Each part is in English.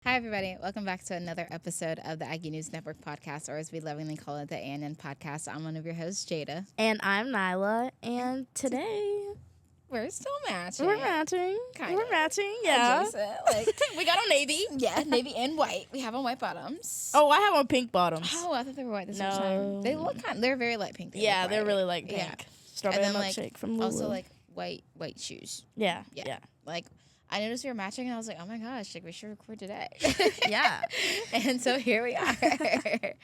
Hi, everybody. Welcome back to another episode of the Aggie News Network podcast, or as we lovingly call it, the A.N.N podcast. I'm one of your hosts, Jada. And I'm Nyla, and today We're still matching. we're matching. Kind we're of. matching, yeah. Adjacent. Like, We got on navy. yeah, navy and white. We have on white bottoms. Oh, I have on pink bottoms. Oh, I thought they were white this whole No. time. They look they're very light pink. Yeah, they're white. really like pink. Yeah. Strawberry And then, milkshake from Lulu. Also, like, white shoes. yeah. Like, I noticed we were matching, and I was like, oh my gosh, like, we should record today. Yeah. And so here we are. Okay.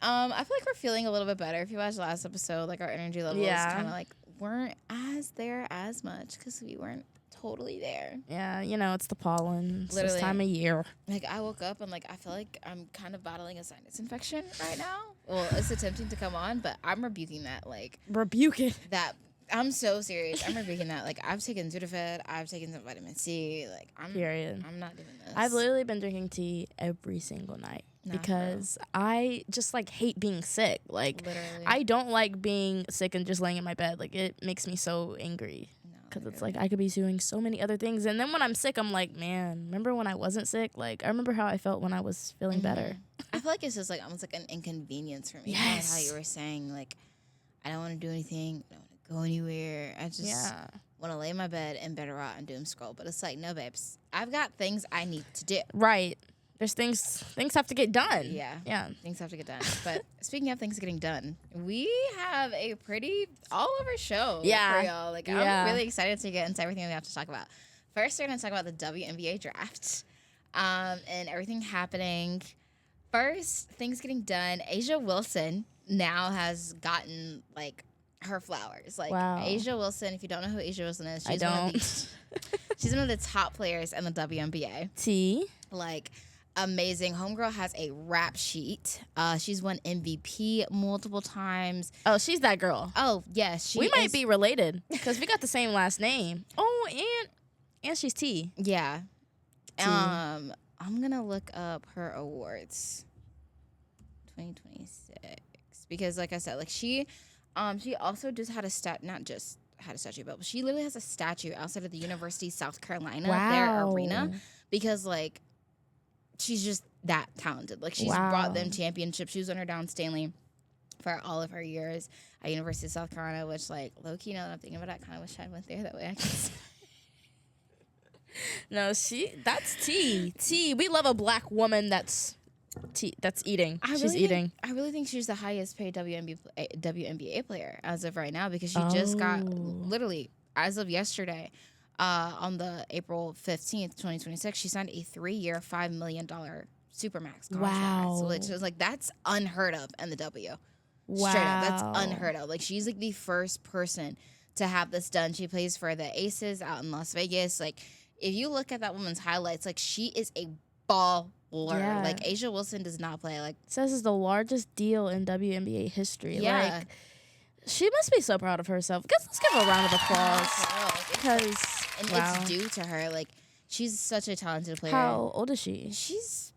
I feel like we're feeling a little bit better. If you watched the last episode, like, our energy levels kind of, like, weren't as there as much because we weren't totally there. Yeah, it's the pollen. It's Literally. this time of year. Like, I woke up and, like, I feel like I'm kind of battling a sinus infection right now. Well, it's attempting to come on, but I'm rebuking that, like. Rebuke it. That. I'm so serious. I'm rebuking that. Like, I've taken Sudafed. I've taken some vitamin C. Like, Period. I'm not doing this. I've literally been drinking tea every single night because I just, like, hate being sick. Like, Literally. I don't like being sick and just laying in my bed. Like, it makes me so angry. Because it's like I could be doing so many other things. And then when I'm sick, I'm like, man, remember when I wasn't sick? Like, I remember how I felt when I was feeling better. I feel like it's just, like, almost like an inconvenience for me. Yes. Kind of how you were saying, like, I don't want to do anything. I don't want to go anywhere. I just want to lay in my bed and better out and doom scroll. But it's like, no, babes. I've got things I need to do. Right. There's things have to get done. Yeah. Yeah. Things have to get done. But speaking of things getting done, we have a pretty all-over show for y'all. Like, I'm really excited to get into everything we have to talk about. First, we're going to talk about the WNBA draft and everything happening. First, things getting done. Asia Wilson now has gotten, like, her flowers. Like, Asia Wilson, if you don't know who Asia Wilson is, she's one of the top players in the WNBA. T. Like, amazing. Homegirl has a rap sheet. She's won MVP multiple times. Oh, she's that girl. Oh, yes. We might be related because we got the same last name. Oh, and she's T. Yeah. T. I'm going to look up her awards. 2026. Because, like I said, like, she also just had not just had a statue, but she literally has a statue outside of the University of South Carolina, their arena, because, like, she's just that talented. Like, she's brought them championships. She was under Down Stanley for all of her years at University of South Carolina, which, like, low-key, now that I'm thinking about it, I kind of wish I went there. That way I can No, that's T. T. We love a black woman that's eating. She's eating. I really think she's the highest paid WNBA player as of right now because she just got, literally, as of yesterday, on the April 15th, 2026, she signed a 3-year, $5 million Supermax contract. Wow. So it's just, like, that's unheard of in the W. Wow. Straight up, that's unheard of. Like, she's, like, the first person to have this done. She plays for the Aces out in Las Vegas. Like, if you look at that woman's highlights, like, she is a baller. Yeah. Like, Asia Wilson does not play. Like, it says it's the largest deal in WNBA history. Yeah. Like, she must be so proud of herself. Let's give her a round of applause. Because it's due to her. Like, she's such a talented player. How old is she? She's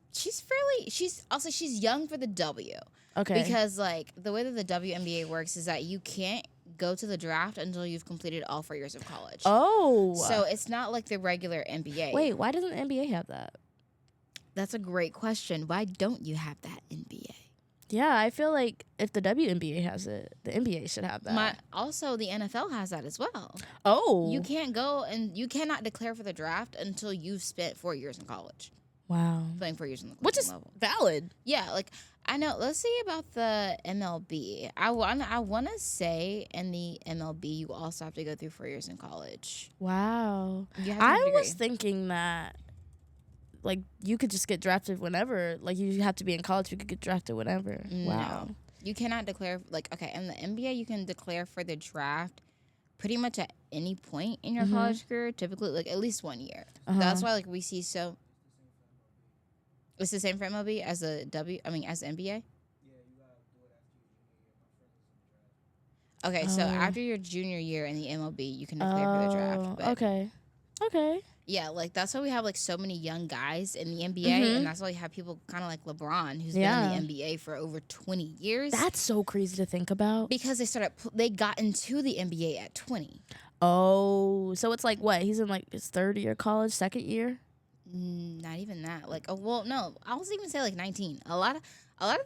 young for the W. Okay. Because, like, the way that the WNBA works is that you can't go to the draft until you've completed all 4 years of college. Oh. So it's not like the regular NBA. Wait, why doesn't the NBA have that? That's a great question. Why don't you have that NBA? Yeah, I feel like if the WNBA has it, the NBA should have that. Also, the NFL has that as well. Oh. You can't go and you cannot declare for the draft until you've spent 4 years in college. Wow. Playing 4 years in the college Which is level. valid. Yeah, like, I know. Let's see about the MLB. I want to say in the MLB, you also have to go through 4 years in college. Wow. I was thinking that, like, you could just get drafted whenever. Like, you have to be in college. You could get drafted whenever. No. Wow. You cannot declare, like, okay, in the NBA, you can declare for the draft pretty much at any point in your college career, typically, like, at least 1 year. That's why, like, we see so... It's the same for MLB as as the NBA? Yeah, you gotta do it after your junior year. My friend was in the draft. Okay, so after your junior year in the MLB, you can declare for the draft. But Okay. yeah, like, that's why we have, like, so many young guys in the NBA, and that's why we have people kind of like LeBron, who's been in the NBA for over 20 years. That's so crazy to think about. Because they got into the NBA at 20. Oh, so it's like what? He's in, like, his third year of college, second year? Not even that. Like, no, I was even say like 19. A lot of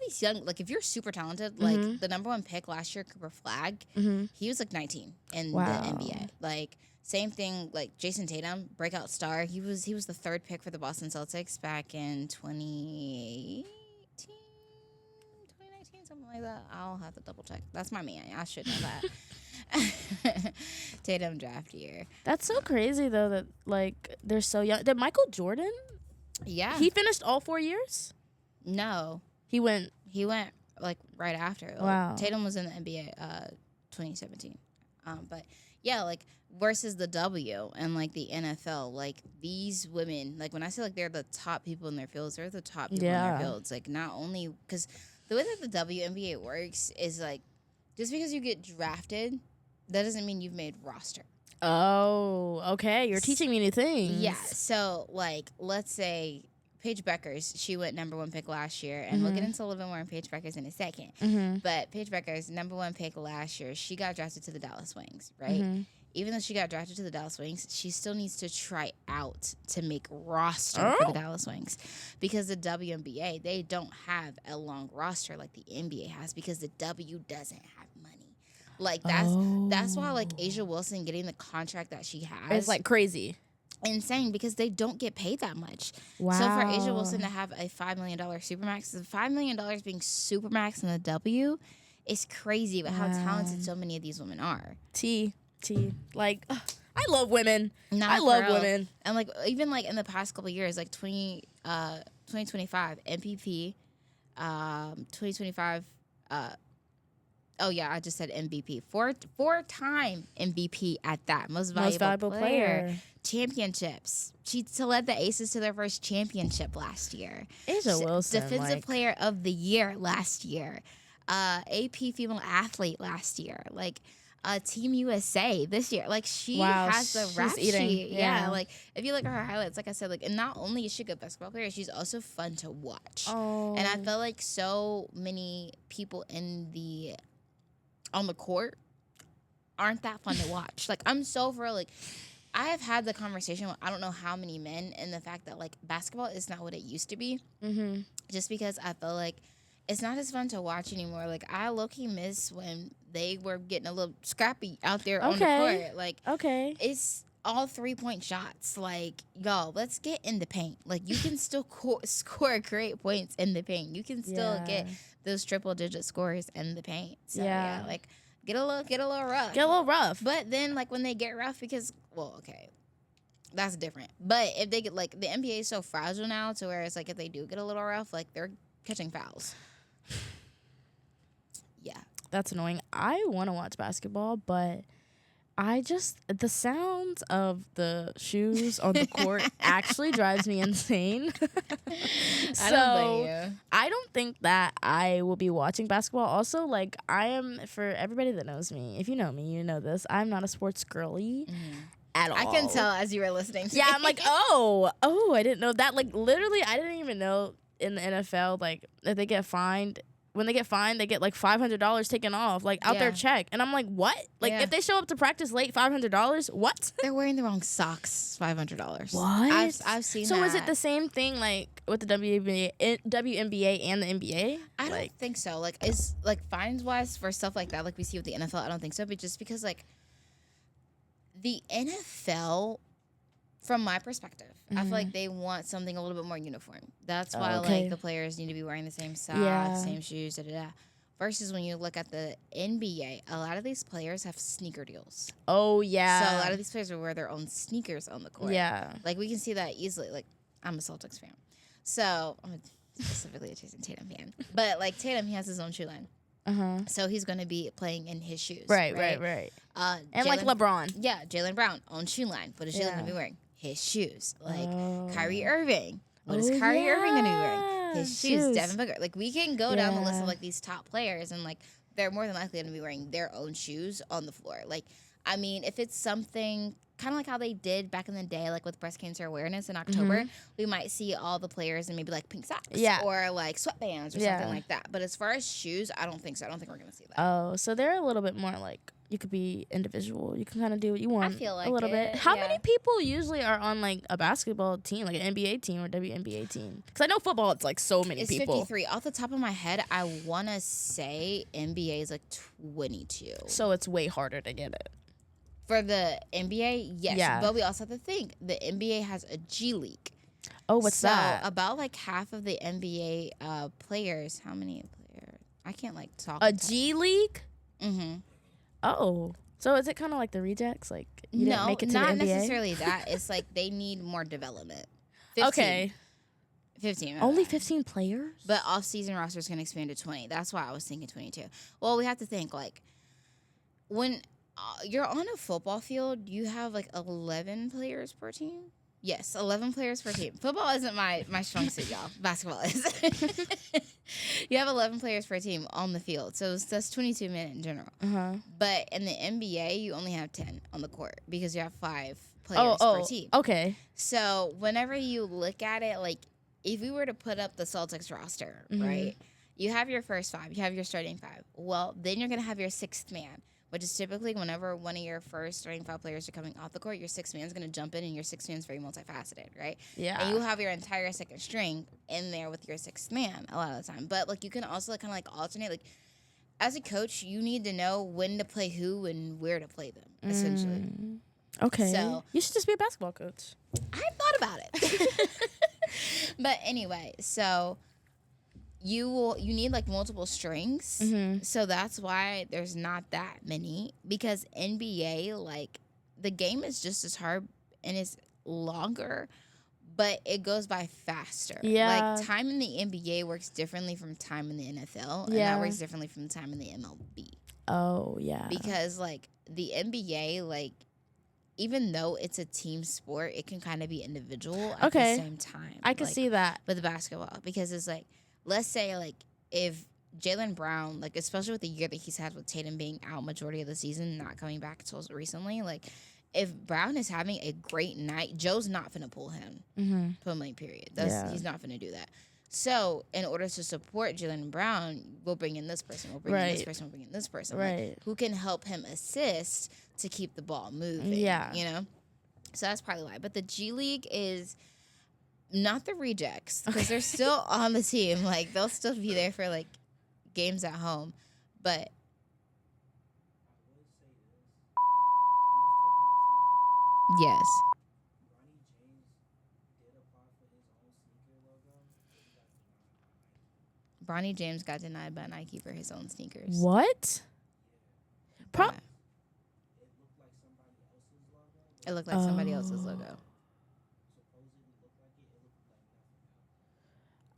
these young, like, if you're super talented, like the number 1 pick last year, Cooper Flagg, he was like 19 in the NBA. Like, same thing, like Jason Tatum, breakout star. He was the 3rd pick for the Boston Celtics back in 2018, 2019, something like that. I'll have to double check. That's my man. I should know that. Tatum draft year. That's so crazy though that like they're so young. Did Michael Jordan? Yeah. He finished all 4 years? No. He went like right after. Wow. Like, Tatum was in the NBA 2017. But yeah, like versus the W and like the NFL, like these women, like when I say like they're the top people in their fields, they're the top people in their fields. Like not only because the way that the WNBA works is like just because you get drafted, that doesn't mean you've made roster. Oh, okay. You're teaching me new things. Yeah. So, like, let's say Paige Beckers, she went number 1 pick last year, and we'll get into a little bit more on Paige Beckers in a second. But Paige Beckers, number 1 pick last year, she got drafted to the Dallas Wings, right? Even though she got drafted to the Dallas Wings, she still needs to try out to make roster for the Dallas Wings. Because the WNBA, they don't have a long roster like the NBA has because the W doesn't have money. Like, that's why, like, Asia Wilson getting the contract that she has. It's, like, crazy. Insane because they don't get paid that much. Wow. So for Asia Wilson to have a $5 million supermax, the $5 million being supermax in the W is crazy about how talented so many of these women are. Like, I love women. I love women. And, like, even, like, in the past couple of years, like, 2025 MVP, 2025, oh yeah, I just said MVP. Four-time MVP at that. Most valuable player. Championships. She led the Aces to their first championship last year. Asia Wilson. Defensive Player of the Year last year. AP Female Athlete last year. Like, Team USA this year. Like, she has the rap sheet. Yeah, like, if you look at her highlights, like I said, like, and not only is she a good basketball player, she's also fun to watch. Oh. And I feel like so many people on the court aren't that fun to watch. Like, I'm so for like, I have had the conversation with I don't know how many men and the fact that like basketball is not what it used to be. Just because I feel like it's not as fun to watch anymore. Like, I low-key miss when they were getting a little scrappy out there on the court. Like, it's all 3-point shots. Like, y'all, let's get in the paint. Like, you can still score great points in the paint. You can still get those triple-digit scores in the paint. So, yeah, like, get a little rough. Get a little rough. But then, like, when they get rough, because, well, okay, that's different. But if they get, like, the NBA is so fragile now to where it's, like, if they do get a little rough, like, they're catching fouls. Yeah. That's annoying. I want to watch basketball, but the sounds of the shoes on the court actually drives me insane. So I don't think that I will be watching basketball. Also, like, I am, for everybody that knows me, if you know me, you know this, I'm not a sports girly at all. I can tell as you were listening to me. I'm like, oh, I didn't know that. Like, literally, I didn't even know in the NFL, like, if they get fined, when they get fined, they get like $500 taken off, like out their check. And I'm like, what? Like, if they show up to practice late, $500? What? They're wearing the wrong socks, $500. What? I've seen so that. is it the same thing like with the WNBA and the NBA? I don't think so. Like, is like fines wise for stuff like that, like we see with the NFL, I don't think so. But just because like the NFL, from my perspective, I feel like they want something a little bit more uniform. That's why like the players need to be wearing the same socks, same shoes, Versus when you look at the NBA, a lot of these players have sneaker deals. Oh yeah. So a lot of these players will wear their own sneakers on the court. Yeah. Like, we can see that easily. Like, I'm a Celtics fan, so I'm specifically a Jason Tatum fan. But like Tatum, he has his own shoe line. So he's going to be playing in his shoes. Right. And like LeBron. Yeah, Jaylen Brown, own shoe line. What is Jaylen going to be wearing? His shoes. Like Kyrie Irving. What is Kyrie Irving going to be wearing? His shoes. Devin Booker. Like, we can go down the list of like these top players, and like they're more than likely going to be wearing their own shoes on the floor. Like, I mean, if it's something kind of like how they did back in the day, like with breast cancer awareness in October, we might see all the players in maybe like pink socks or like sweatbands or something like that. But as far as shoes, I don't think so. I don't think we're going to see that. Oh, so they're a little bit more like you could be individual. You can kind of do what you want. I feel like a little it, bit. How yeah. many people usually are on like a basketball team, like an NBA team or WNBA team? Because I know football, it's like so many it's people. 53. Off the top of my head, I want to say NBA is like 22. So it's way harder to get it. For the NBA, yes. Yeah. But we also have to think the NBA has a G League. Oh, what's that? About like half of the NBA players. How many players? I can't like talk. A G League? Mm-hmm. Oh. So is it kind of like the rejects? Like you didn't make it to not the NBA? necessarily that. It's like they need more development. 15. Okay. 15. Only 15 players? But off-season rosters can expand to 20. That's why I was thinking 22. Well, we have to think like when you're on a football field, you have like 11 players per team. Yes, 11 players per team. Football isn't my strong suit, y'all. Basketball is. You have 11 players per team on the field. So that's 22 men in general. Uh-huh. But in the NBA, you only have 10 on the court because you have 5 players per team. Okay. So whenever you look at it, like if we were to put up the Celtics roster, right? You have your first 5. You have your starting 5. Well, then you're going to have your 6th man, which is typically whenever one of your first starting 5 players are coming off the court, your 6th man is going to jump in, and your 6th man is very multifaceted, right? Yeah. And you have your entire second string in there with your 6th man a lot of the time. But, like, you can also kind of, like, alternate. Like, as a coach, you need to know when to play who and where to play them, essentially. Okay. So you should just be a basketball coach. I thought about it. But anyway, so you need like multiple strings. So that's why there's not that many, because NBA, like the game is just as hard and it's longer, but it goes by faster. Yeah. Like time in the NBA works differently from time in the NFL, and that works differently from time in the MLB. Oh, yeah. Because like the NBA, like even though it's a team sport, it can kind of be individual at the same time. I can see that. With the basketball, because it's like, let's say like if Jaylen Brown, like especially with the year that he's had with Tatum being out majority of the season, not coming back until recently, like if Brown is having a great night, Joe's not finna pull him. Point blank period. He's not finna do that. So in order to support Jaylen Brown, we'll bring in this person, we'll bring in this person, we'll bring in this person, like, who can help him assist to keep the ball moving. Yeah, you know. So that's probably why. But the G League is not the rejects, because they're still on the team. Like they'll still be there for like games at home, but. Yes. Bronny James got denied by Nike for his own sneakers. What? It looked like somebody else's logo.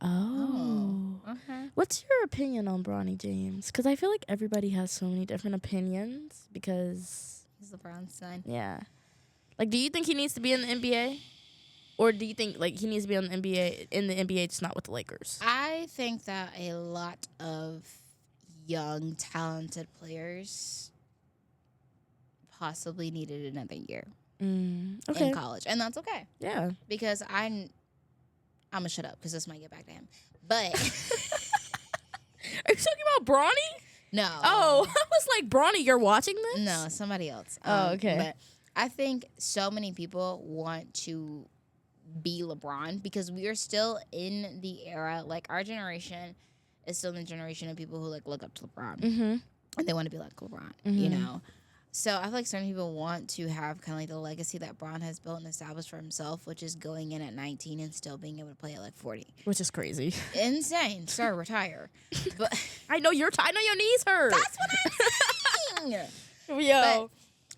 Oh. Okay. What's your opinion on Bronny James? Because I feel like everybody has so many different opinions because... He's LeBron's son. Yeah. Like, do you think he needs to be in the NBA? Or do you think, like, he needs to be in the NBA, just not with the Lakers? I think that a lot of young, talented players possibly needed another year in college. And that's okay. Yeah. Because I'm going to shut up because this might get back to him. But... Are you talking about Bronny? No. Oh, I was like, Bronny, you're watching this? No, somebody else. Okay. But I think so many people want to be LeBron because we are still in the era, like our generation is still in the generation of people who like look up to LeBron and they want to be like LeBron, you know. So I feel like certain people want to have kind of like the legacy that Bron has built and established for himself, which is going in at 19 and still being able to play at like 40. Which is crazy. Insane. Sir, retire. But I know your knees hurt. That's what I'm saying. Yo. But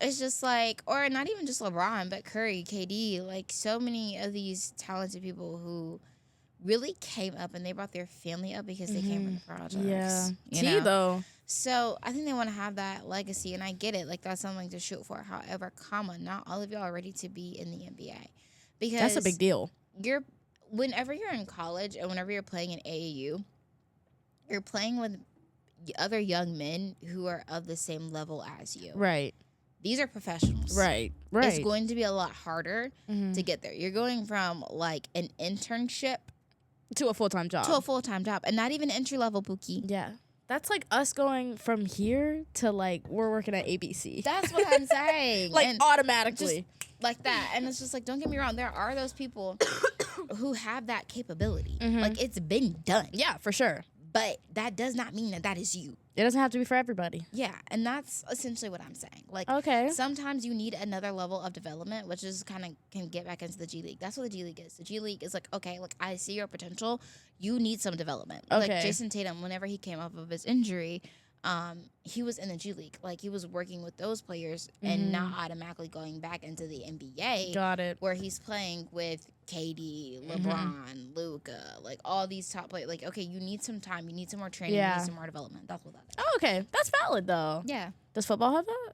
it's just like, or not even just LeBron, but Curry, KD, like so many of these talented people who really came up and they brought their family up because they came from the projects. Yeah. You know? Though. So I think they want to have that legacy, and I get it. Like that's something to shoot for. However, not all of y'all are ready to be in the NBA, because that's a big deal. Whenever you're in college and whenever you're playing in AAU, you're playing with other young men who are of the same level as you. Right. These are professionals. Right. It's going to be a lot harder to get there. You're going from like an internship to a full-time job. And not even entry level, Pookie. Yeah. That's like us going from here to like we're working at ABC. That's what I'm saying. Like and automatically. Just like that. And it's just like, don't get me wrong, there are those people who have that capability. Like it's been done. Yeah, for sure. But that does not mean that that is you. It doesn't have to be for everybody. Yeah, and that's essentially what I'm saying. Like, okay, sometimes you need another level of development, which is kind of can get back into the G League. That's what the G League is. The G League is like, okay, like I see your potential. You need some development. Okay. Like Jason Tatum, whenever he came off of his injury, he was in the G League. Like he was working with those players and not automatically going back into the NBA. Got it. Where he's playing with KD, LeBron, Luka, like all these top players. Like, okay, you need some time. You need some more training. You need some more development. That's what that is. Oh, okay. That's valid, though. Yeah. Does football have that?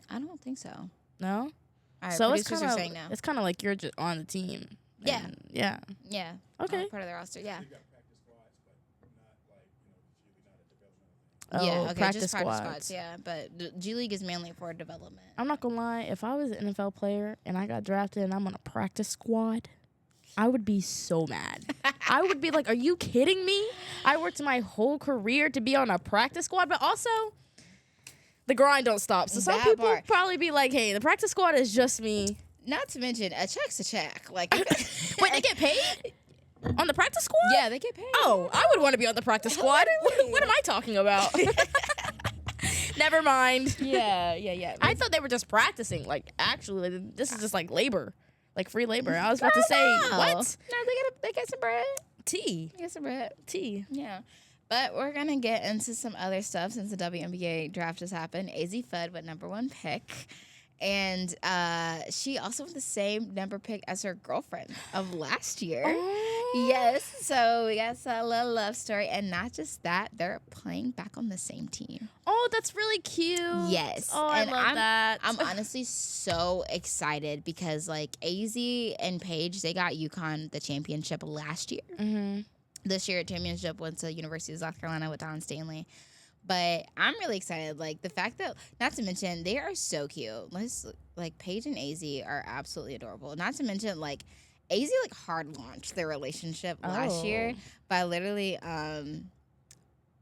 I don't think so. No? All right, so it's kind of like you're just on the team. Yeah. Yeah. Yeah. Okay. Part of the roster, yeah. Oh, yeah, okay, practice just practice squads. squads, yeah. But the G League is mainly for development. I'm not gonna lie, if I was an NFL player and I got drafted and I'm on a practice squad, I would be so mad. I would be like, are you kidding me? I worked my whole career to be on a practice squad, but also the grind don't stop. So some people probably be like, hey, the practice squad is just me. Not to mention, a check's a check. Like, wait, they get paid? On the practice squad? Yeah, they get paid. Oh, I would want to be on the practice squad. What am I talking about? Never mind. Yeah. I thought they were just practicing. Like, actually, this is just like labor. Like free labor. I was about to say, what? No, they get some bread. Tea. They get some bread. Tea. Yeah. But we're going to get into some other stuff since the WNBA draft has happened. AZ Fudd went #1 pick. And she also went the same number pick as her girlfriend of last year. Oh. Yes. So we got a little love story. And not just that, they're playing back on the same team. Oh, that's really cute. Yes. Oh, and I love that. I'm honestly so excited because, like, AZ and Paige, they got UConn the championship last year. Mm-hmm. This year, championship went to University of South Carolina with Don Stanley. But I'm really excited. Like, the fact that, not to mention, they are so cute. Like, Paige and AZ are absolutely adorable. Not to mention, like, AZ, like, hard launched their relationship last year by literally,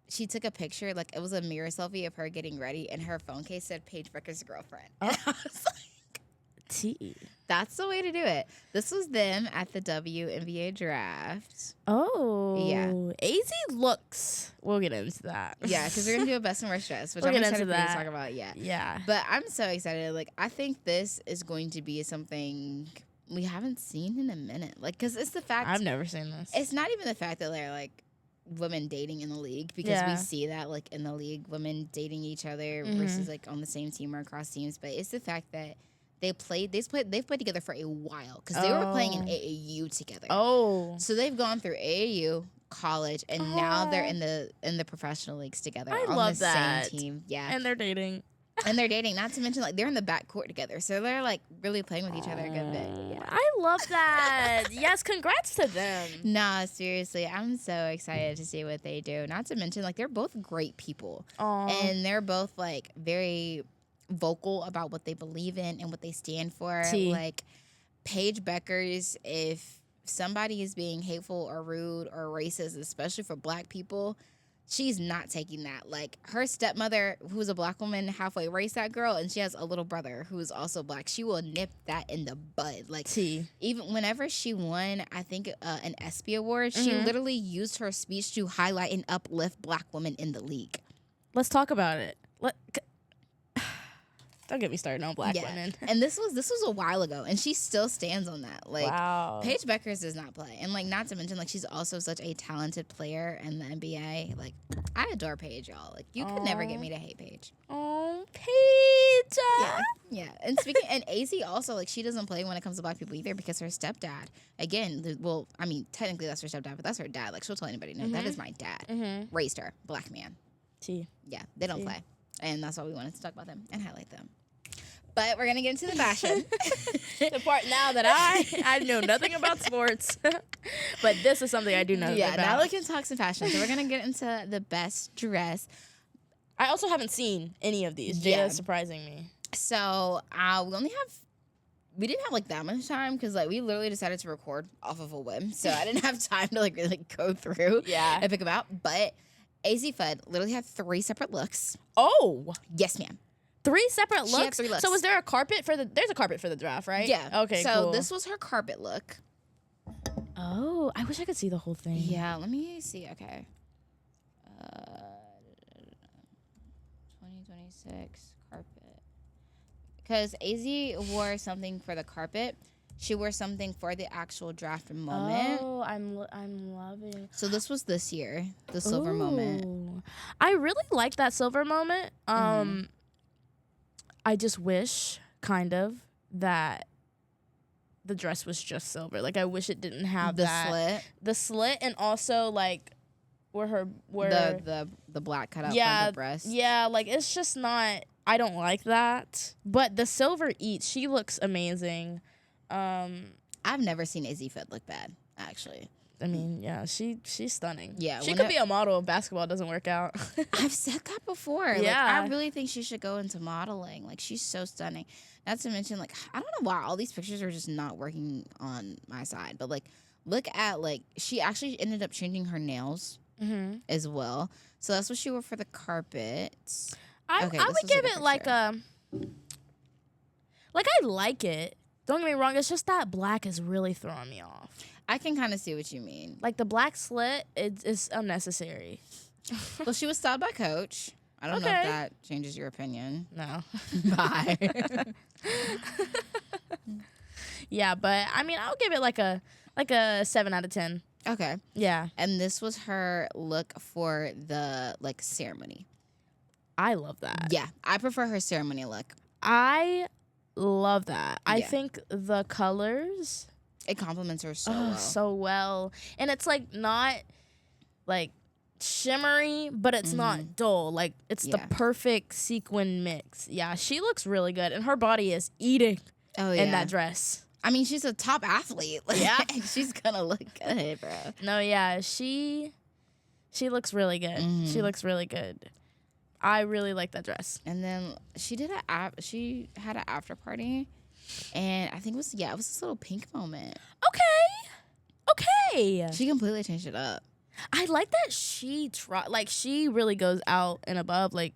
she took a picture, like, it was a mirror selfie of her getting ready, and her phone case said Paige Becker's girlfriend. Oh. And I was like, T. That's the way to do it. This was them at the WNBA draft. Oh. Yeah. AZ looks. We'll get into that. Yeah, because we're going to do a best and worst dress, which I'm excited to talk about. Yeah. But I'm so excited. Like, I think this is going to be something we haven't seen in a minute. Like, because it's the fact. I've never seen this. It's not even the fact that they're, like, women dating in the league, because we see that, like, in the league, women dating each other versus, like, on the same team or across teams. But it's the fact that they've played together for a while, because they were playing in AAU together. Oh, so they've gone through AAU, college, and now they're in the professional leagues together. I on love the that. same team. Yeah, and they're dating. Not to mention, like, they're in the backcourt together, so they're, like, really playing with each other a good bit. Yeah. I love that. Yes, congrats to them. Nah, seriously, I'm so excited to see what they do. Not to mention, like, they're both great people. And they're both, like, very vocal about what they believe in and what they stand for. Like, Paige Beckers, if somebody is being hateful or rude or racist, especially for Black people, she's not taking that. Like, her stepmother, who's a Black woman, halfway raised that girl, and she has a little brother who is also Black. She will nip that in the bud. Like, even whenever she won, I think, an ESPY award, she literally used her speech to highlight and uplift Black women in the league. Let's talk about it. Don't get me started on Black women. And this was a while ago, and she still stands on that. Like, wow. Paige Beckers does not play. And, like, not to mention, like, she's also such a talented player in the NBA. Like, I adore Paige, y'all. Like, you could never get me to hate Paige. Oh, Paige. Yeah. And AZ also, like, she doesn't play when it comes to Black people either, because her stepdad, again, well, I mean, technically that's her stepdad, but that's her dad. Like, she'll tell anybody, no, that is my dad. Raised her. Black man. Yeah, they don't play. And that's why we wanted to talk about them and highlight them. But we're going to get into the fashion. The part now that I know nothing about sports. But this is something I do know about. Yeah, now we can talk some fashion. So we're going to get into the best dress. I also haven't seen any of these. Jada's surprising me. So we didn't have, like, that much time, because, like, we literally decided to record off of a whim. So I didn't have time to, like, really go through and pick them out. But AZ Fudd literally had 3 separate looks. Oh. Yes, ma'am. 3 separate looks? She had 3 looks. So was there a carpet for there's a carpet for the draft, right? Yeah. Okay, so cool. this was her carpet look. Oh, I wish I could see the whole thing. Yeah, let me see. Okay. 2026 carpet. Because AZ wore something for the carpet. She wore something for the actual draft moment. Oh, I'm loving. So this was this year, the silver moment. I really like that silver moment. I just wish, kind of, that the dress was just silver. Like, I wish it didn't have the slit, and also like where the black cut out from the breast. Yeah, like it's just not. I don't like that. But the silver eats. She looks amazing. I've never seen AZ Fudd look bad, actually. I mean, yeah, she's stunning. Yeah, she could be a model if basketball doesn't work out. I've said that before. Yeah. Like, I really think she should go into modeling. Like, she's so stunning. Not to mention, like, I don't know why all these pictures are just not working on my side. But, like, look at, like, she actually ended up changing her nails as well. So that's what she wore for the carpet. I would give it like a... Like, I like it. Don't get me wrong. It's just that black is really throwing me off. I can kind of see what you mean. Like, the black slit is unnecessary. Well, she was styled by Coach. I don't know if that changes your opinion. No. Bye. Yeah, but, I mean, I'll give it like a 7 out of 10. Okay. Yeah. And this was her look for the, like, ceremony. I love that. Yeah. I prefer her ceremony look. I love that. I think the colors... It compliments her so well. And it's like not like shimmery, but it's not dull. Like it's the perfect sequin mix. Yeah, she looks really good. And her body is eating in that dress. I mean, she's a top athlete. Like, yeah. She's gonna look good, bro. No, yeah. She looks really good. She looks really good. I really like that dress. And then she had an after party. And I think it was this little pink moment. Okay. She completely changed it up. I like that she really goes out and above. Like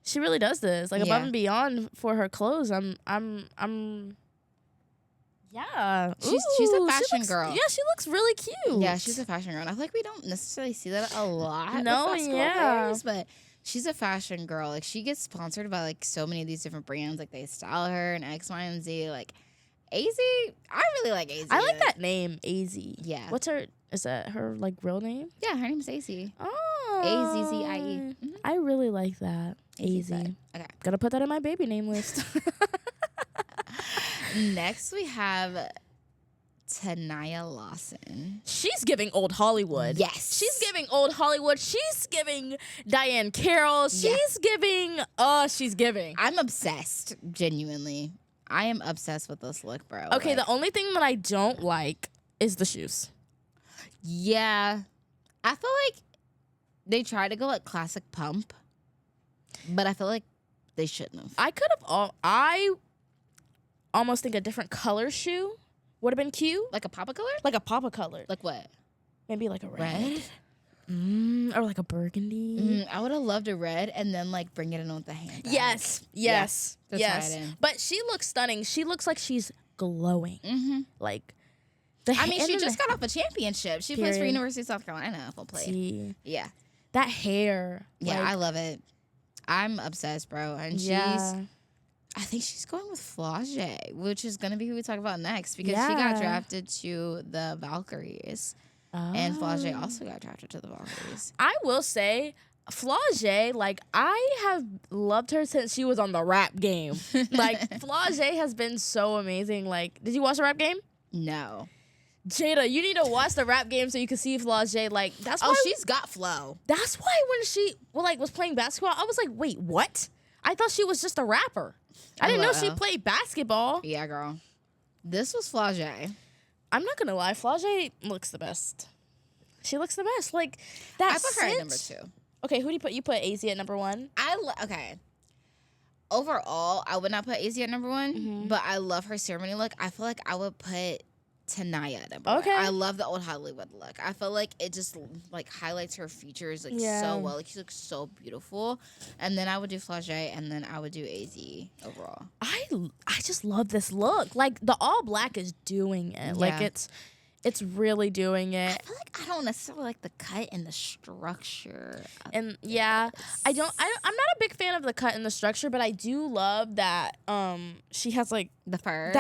she really does this. Like above and beyond for her clothes. Yeah. She's a fashion girl. Yeah, she looks really cute. Yeah, she's a fashion girl. And I feel like we don't necessarily see that a lot. No, with players, but she's a fashion girl. Like, she gets sponsored by, like, so many of these different brands. Like, they style her and X, Y, and Z. Like, AZ, I really like AZ. I like that name, AZ. Yeah. Is that her, like, real name? Yeah, her name's AZ. Oh. AZZIE. Mm-hmm. I really like that. AZ. Okay. Gotta put that in my baby name list. Next, we have Tanaya Lawson. She's giving old Hollywood. Yes. She's giving old Hollywood. She's giving Diane Carroll. She's giving. She's giving. I'm obsessed, genuinely. I am obsessed with this look, bro. Okay, the only thing that I don't like is the shoes. Yeah. I feel like they try to go like classic pump, but I feel like they shouldn't have. I almost think a different color shoe would have been cute. Like a Papa color? Like a Papa color. Like what? Maybe like a red? Or like a burgundy. I would have loved a red and then like bring it in with the hand. Yes. In. But she looks stunning. She looks like she's glowing. Like, she just got off a championship. She plays for University of South Carolina. Yeah. That hair. Yeah, I love it. I'm obsessed, bro. And I think she's going with Flage, which is going to be who we talk about next because she got drafted to the Valkyries. And Flage also got drafted to the Valkyries. I will say, Flage, like, I have loved her since she was on the rap game. Like, Flage has been so amazing. Like, did you watch the rap game? No. Jada, you need to watch the rap game so you can see Flage. Like, that's why. She's got flow. That's why when she was playing basketball, I was like, wait, what? I thought she was just a rapper. I didn't know she played basketball. Yeah, girl. This was Flage. I'm not gonna lie, Flage looks the best. She looks the best. Like that. I put her at number 2. Okay, who do you put? You put AZ at number 1. Okay. Overall, I would not put AZ at number 1, but I love her ceremony look. I feel like I would put Tanaya. Okay. I love the old Hollywood look. I feel like it just like highlights her features like so well. Like she looks so beautiful. And then I would do Flau'jae, and then I would do AZ overall. I just love this look. Like the all black is doing it. Yeah. Like it's really doing it. I feel like I don't necessarily like the cut and the structure. And I'm not a big fan of the cut and the structure, but I do love that she has like the fur.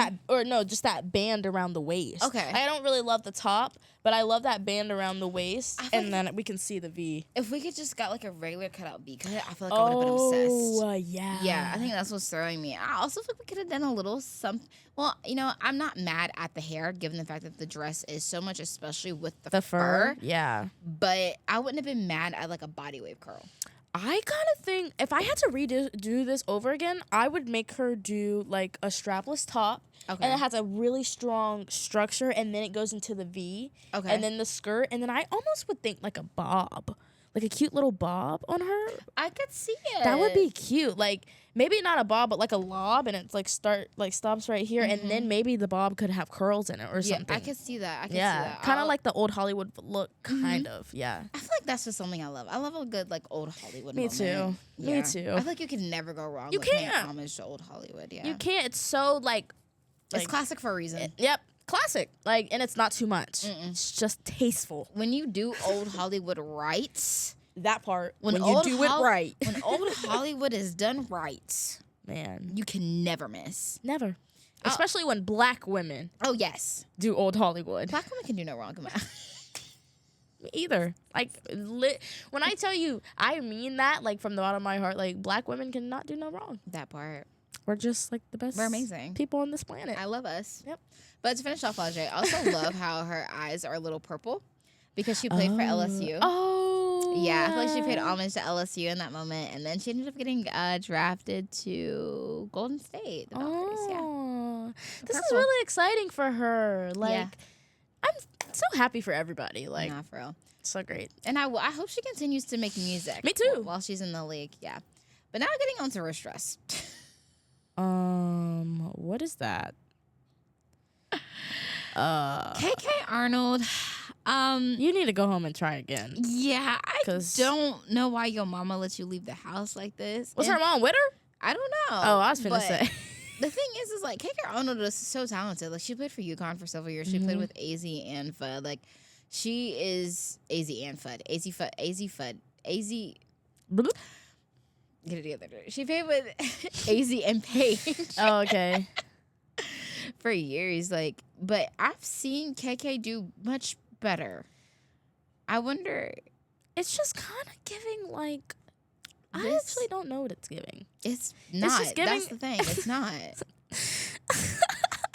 Just that band around the waist. Okay. I don't really love the top, but I love that band around the waist, and then we can see the V. If we could just got like a regular cutout V cut, I feel like I would have been obsessed. Yeah. Yeah, I think that's what's throwing me. I also feel like we could have done a little something. Well, I'm not mad at the hair, given the fact that the dress is so much, especially with the fur. Yeah. But I wouldn't have been mad at like a body wave curl. I kind of think if I had to redo this over again, I would make her do like a strapless top. Okay. And it has a really strong structure, and then it goes into the V. Okay. And then the skirt, and then I almost would think like a bob. Like a cute little bob on her. I could see it. That would be cute. Like maybe not a bob, but like a lob, and it's like stops right here, and then maybe the bob could have curls in it or something. I could see that. I could see that. Kind of like the old Hollywood look, kind of. Yeah. I feel like that's just something I love. I love a good like old Hollywood. Me moment. too. Yeah. Me too. I feel like you can never go wrong. You with paying can't. homage to old Hollywood. Yeah. You can't. It's so like it's classic for a reason. Yep. Classic. Like, and it's not too much. It's just tasteful. When you do old Hollywood right. That part. When you do it right. When old Hollywood is done right, man, you can never miss. Never. Especially when black women. Oh yes, do old Hollywood. Black women can do no wrong. Come on. Me either. Like when I tell you, I mean that like from the bottom of my heart. Like black women cannot do no wrong. That part. We're just like the best. We're amazing people on this planet. I love us. Yep. But to finish off, Flau'jae, I also love how her eyes are a little purple because she played for LSU. Oh. Yeah, I feel like she paid homage to LSU in that moment, and then she ended up getting drafted to Golden State. The Valkyries. Yeah. This is really exciting for her. Like, I'm so happy for everybody. Like, nah, for real. So great. And I hope she continues to make music. Me too. While she's in the league. Yeah. But now getting on to wrist dress. What is that? KK Arnold. You need to go home and try again. Yeah, I don't know why your mama lets you leave the house like this. Was her mom with her? I don't know. Oh, I was finna say. The thing is like KK Arnold is so talented. Like she played for UConn for several years. She played with AZ and Fudd. Like she is AZ and Fudd. AZ Fudd. Get it together. She played with AZ and Paige. Oh, okay. For years, like, but I've seen KK do much better. I wonder. It's just kind of giving like. I actually don't know what it's giving. It's not. It's just giving. That's the thing. It's not.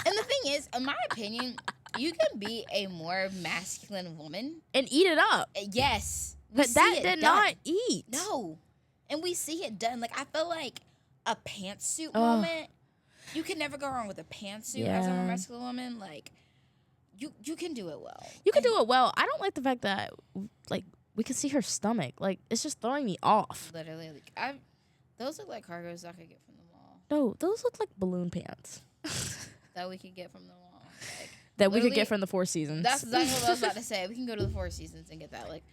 And the thing is, in my opinion, you can be a more masculine woman and eat it up. Yes, but that did not eat. No, and we see it done. Like I feel like a pantsuit moment. You can never go wrong with a pantsuit as a more masculine woman. Like, you can do it well. You can do it well. I don't like the fact that, like, we can see her stomach. Like, it's just throwing me off. Literally. Like, those look like cargos I could get from the mall. No, those look like balloon pants. That we could get from the mall. Like, that we could get from the Four Seasons. That's exactly what I was about to say. We can go to the Four Seasons and get that. Like,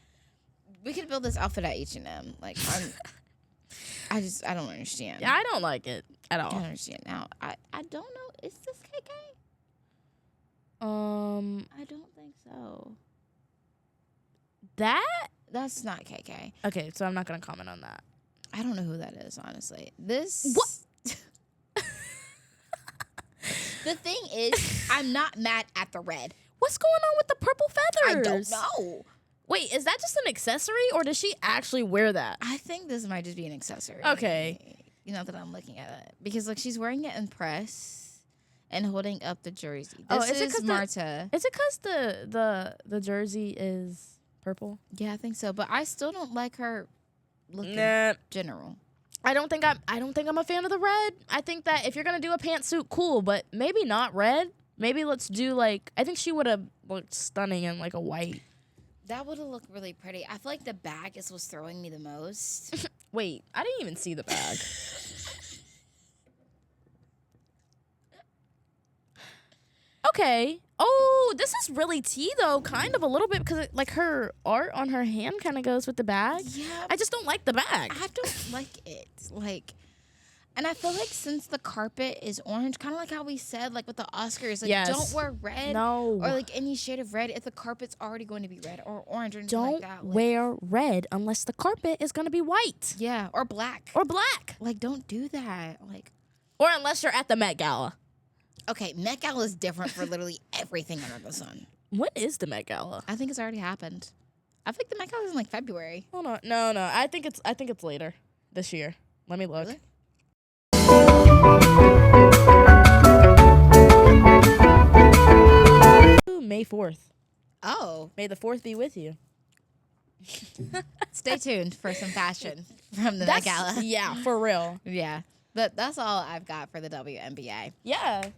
we could build this outfit at H&M. Like, I don't understand. Yeah, I don't like it at all. I don't understand. Now, I don't know. Is this KK? I don't think so. That's not KK. Okay, so I'm not gonna comment on that. I don't know who that is, honestly. This what? The thing is, I'm not mad at the red. What's going on with the purple feathers? I don't know. Wait, is that just an accessory, or does she actually wear that? I think this might just be an accessory. Okay. You know that I'm looking at it because like she's wearing it in press and holding up the jersey. This is Marta. Is it because the jersey is purple? Yeah, I think so. But I still don't like her look in general. I don't think I'm a fan of the red. I think that if you're gonna do a pantsuit, cool, but maybe not red. Maybe let's do like I think she would have looked stunning in like a white. That would have looked really pretty. I feel like the bag is what's throwing me the most. Wait, I didn't even see the bag. Okay. Oh, this is really tea though, kind of a little bit, because like her art on her hand kind of goes with the bag. Yeah. I just don't like the bag. I don't like it. Like, and I feel like since the carpet is orange, kind of like how we said, like with the Oscars, like don't wear red or like any shade of red if the carpet's already going to be red or orange or anything like that. Don't wear red unless the carpet is going to be white. Yeah, or black. Like, don't do that. Like, or unless you're at the Met Gala. Okay, Met Gala is different for literally everything under the sun. When is the Met Gala? I think it's already happened. I think the Met Gala is in like February. Hold on. No. I think it's later this year. Let me look. Really? May 4th. Oh. May the 4th be with you. Stay tuned for some fashion from the Met Gala. Yeah, for real. Yeah. But that's all I've got for the WNBA. Yeah.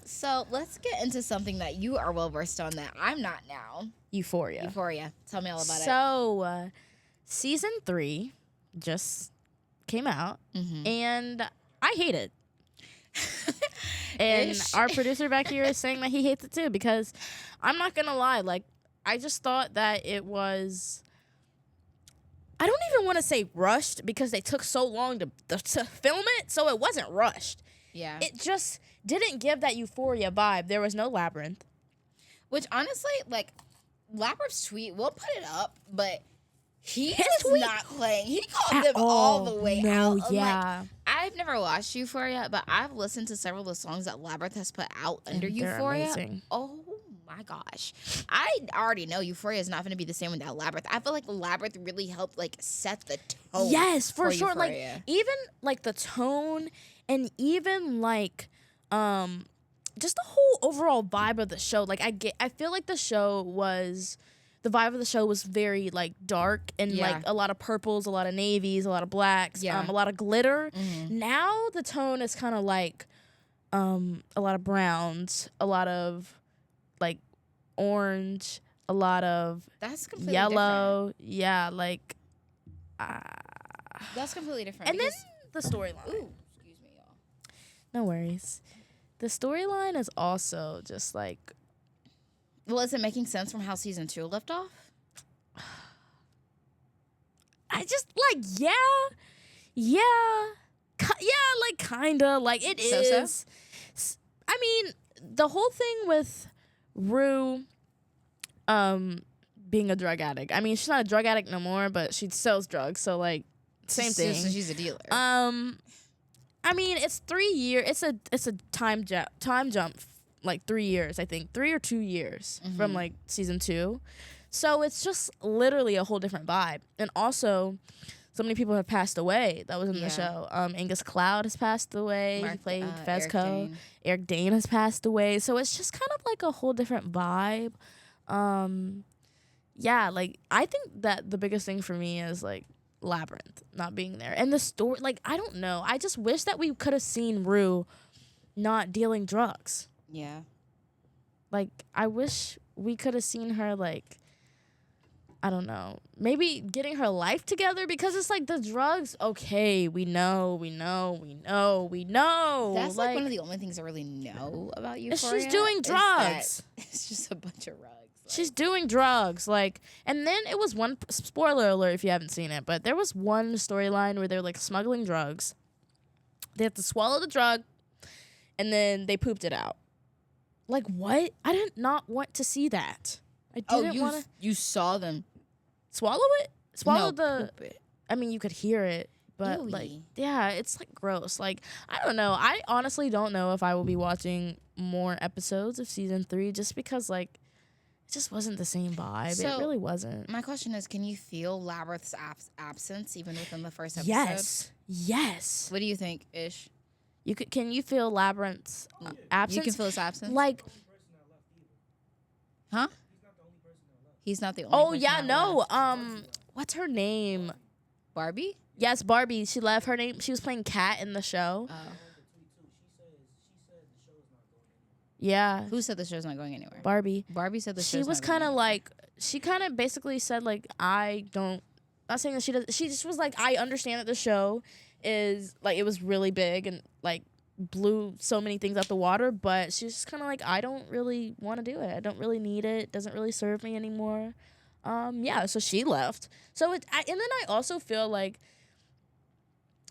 So let's get into something that you are well versed on that I'm not now. Euphoria. Tell me all about it. So, season 3 just came out, and I hate it. And our producer back here is saying that he hates it too, because I'm not gonna lie, like, I just thought that it was, I don't even want to say rushed, because they took so long to film it, so it wasn't rushed. Yeah. It just didn't give that Euphoria vibe. There was no Labyrinth. Which, honestly, like, Labyrinth's tweet, we'll put it up, but he is not playing. He called them all the way out. Yeah. Like, I've never watched Euphoria, but I've listened to several of the songs that Labyrinth has put out under Euphoria. Amazing. Oh my gosh. I already know Euphoria is not going to be the same without Labyrinth. I feel like Labyrinth really helped, like, set the tone. Yes, for sure. Euphoria. Like, even, like, the tone, and even, like, just the whole overall vibe of the show. Like, I feel like the vibe of the show was very, like, dark, and like a lot of purples, a lot of navies, a lot of blacks, a lot of glitter. Now the tone is kind of like a lot of browns, a lot of like orange, a lot of yellow. Different. Yeah, like that's completely different. And then the storyline. Ooh, excuse me, y'all. No worries. The storyline is also just like, well, is it making sense from how season 2 left off? I just, like, like, kinda, like, it is. I mean, the whole thing with Rue, being a drug addict. I mean, she's not a drug addict no more, but she sells drugs, so, like, same thing. So she's a dealer. I mean, it's 3 years. It's a time jump. Like 3 years, I think 3 or 2 years from like season 2, so it's just literally a whole different vibe. And also, so many people have passed away that was in the show. Angus Cloud has passed away. He played Fezco. Eric Dane has passed away. So it's just kind of like a whole different vibe. Yeah, like I think that the biggest thing for me is like Labyrinth not being there, and the story. Like, I don't know. I just wish that we could have seen Rue not dealing drugs. Yeah. Like, I wish we could have seen her, like, I don't know, maybe getting her life together, because it's like the drugs, okay, we know. That's like one of the only things I really know about Euphoria. She's doing drugs. It's just a bunch of rugs. Like. She's doing drugs, like, and then it was one, spoiler alert if you haven't seen it, but there was one storyline where they're, like, smuggling drugs. They have to swallow the drug, and then they pooped it out. Like, what? I did not want to see that. I didn't want to. You saw them swallow it? Swallow poop it. I mean, you could hear it, but Ewy. like, yeah, it's like gross. Like, I don't know. I honestly don't know if I will be watching more episodes of season 3, just because, like, it just wasn't the same vibe. So, it really wasn't. My question is, can you feel Labyrinth's absence even within the first episode? Yes. What do you think, Ish? Can you feel Labyrinth's absence? You can feel his absence? Like, huh? He's not the only person that left. What's her name? Barbie? Yes, Barbie. She left. Her name. She was playing Kat in the show. Yeah. Who said the show's not going anywhere? Barbie. Barbie said the show's She was kind of like, she kind of basically said, like, not saying that she does. She just was like, I understand that the show is, like, it was really big and, like, blew so many things out the water, but she's just kind of like, I don't really want to do it. I don't really need it. It doesn't really serve me anymore. So she left. So and then I also feel like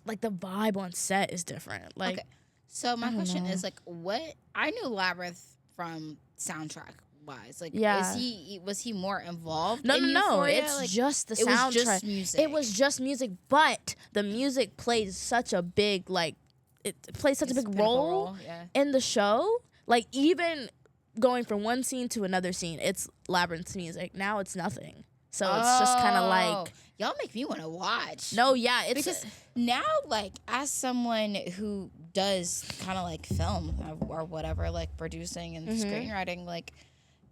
the vibe on set is different. Like, okay. So my question is like, what I knew Labyrinth from soundtrack wise. Like, was he more involved? No, in Euphoria? It's like, just the soundtrack. It was just music. It was just music, but the music plays such a big it plays such a big role in the show. Like, even going from one scene to another scene, it's Labyrinth's music. Now it's nothing. So it's just kind of like, y'all make me want to watch. No, yeah, it's because now, like, as someone who does kind of like film or whatever, like producing and screenwriting, like,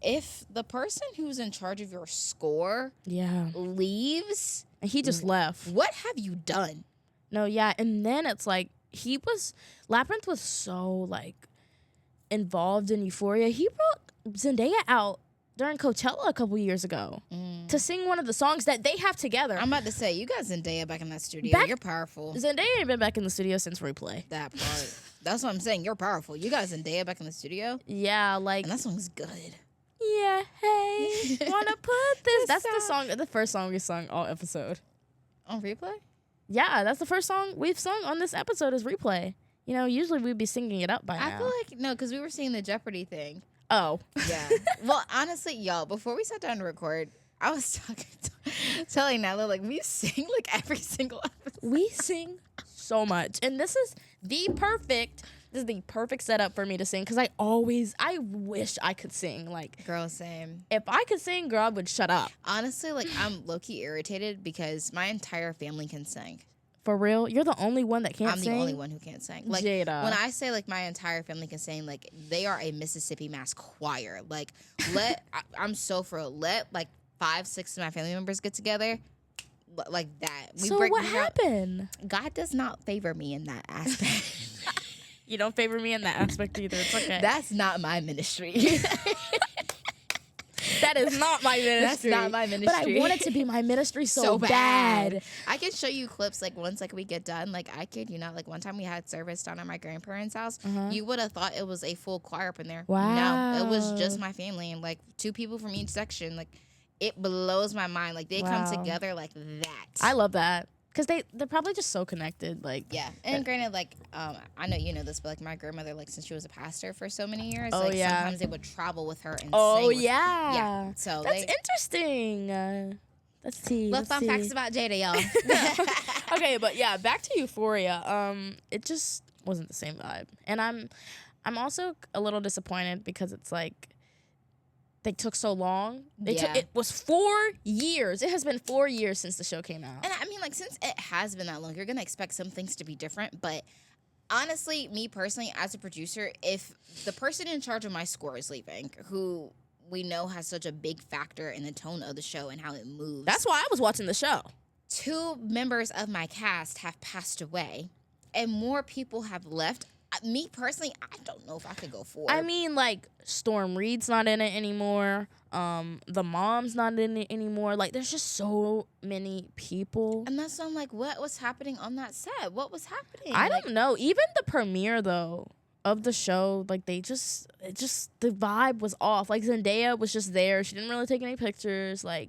if the person who's in charge of your score leaves, and he just left, what have you done? No, yeah, and then it's like Labyrinth was so like involved in Euphoria. He brought Zendaya out during Coachella a couple years ago to sing one of the songs that they have together. I'm about to say, you got Zendaya back in that studio. You're powerful. Zendaya ain't been back in the studio since Replay. That part. That's what I'm saying. You're powerful. You got Zendaya back in the studio. Yeah, like, and that song's good. Yeah, hey, wanna put this. That's the song. The first song we sung all episode. On Replay? Yeah, that's the first song we've sung on this episode is Replay. You know, usually we'd be singing it up by now. I feel like, no, because we were singing the Jeopardy thing. Oh. Yeah. Well, honestly, y'all, before we sat down to record, I was telling Nala, like, we sing, like, every single episode. We sing so much. And this is the perfect setup for me to sing, because I wish I could sing. Like, girl, same. If I could sing, girl, I would shut up. Honestly, like, I'm low-key irritated because my entire family can sing. For real? You're the only one that can't sing? I'm the only one who can't sing. Like, Jada. When I say, like, my entire family can sing, like, they are a Mississippi Mass choir. Like, I'm so for real. Let, like, 5-6 of my family members get together. Like that. What happened? God does not favor me in that aspect. You don't favor me in that aspect either. It's okay. That's not my ministry. That is not my ministry. That's not my ministry. But I want it to be my ministry so bad. I can show you clips, like, once, like, we get done. Like, I kid you not, like, one time we had service down at my grandparents' house. You would have thought it was a full choir up in there. Wow. No, it was just my family and, like, 2 people from each section. Like, it blows my mind. Like, they come together like that. I love that. Because they're probably just so connected. Like, yeah. And granted, like, I know you know this, but, like, my grandmother, like, since she was a pastor for so many years, sometimes they would travel with her and sing. Yeah. So that's interesting. That's tea. Little fun facts about Jada, y'all. Okay, but yeah, back to Euphoria. It just wasn't the same vibe. And I'm also a little disappointed because it's like, they took so long. It was 4 years. It has been 4 years since the show came out. And I mean, like, since it has been that long, you're going to expect some things to be different. But honestly, me personally, as a producer, if the person in charge of my score is leaving, who we know has such a big factor in the tone of the show and how it moves. That's why I was watching the show. 2 members of my cast have passed away and more people have left. Me personally, I don't know if I could go for it. I mean, like, Storm Reed's not in it anymore. The mom's not in it anymore. Like, there's just so many people. And that's why I'm like, what was happening on that set? What was happening? I don't know. Even the premiere, though, of the show, like, the vibe was off. Like, Zendaya was just there. She didn't really take any pictures. Like,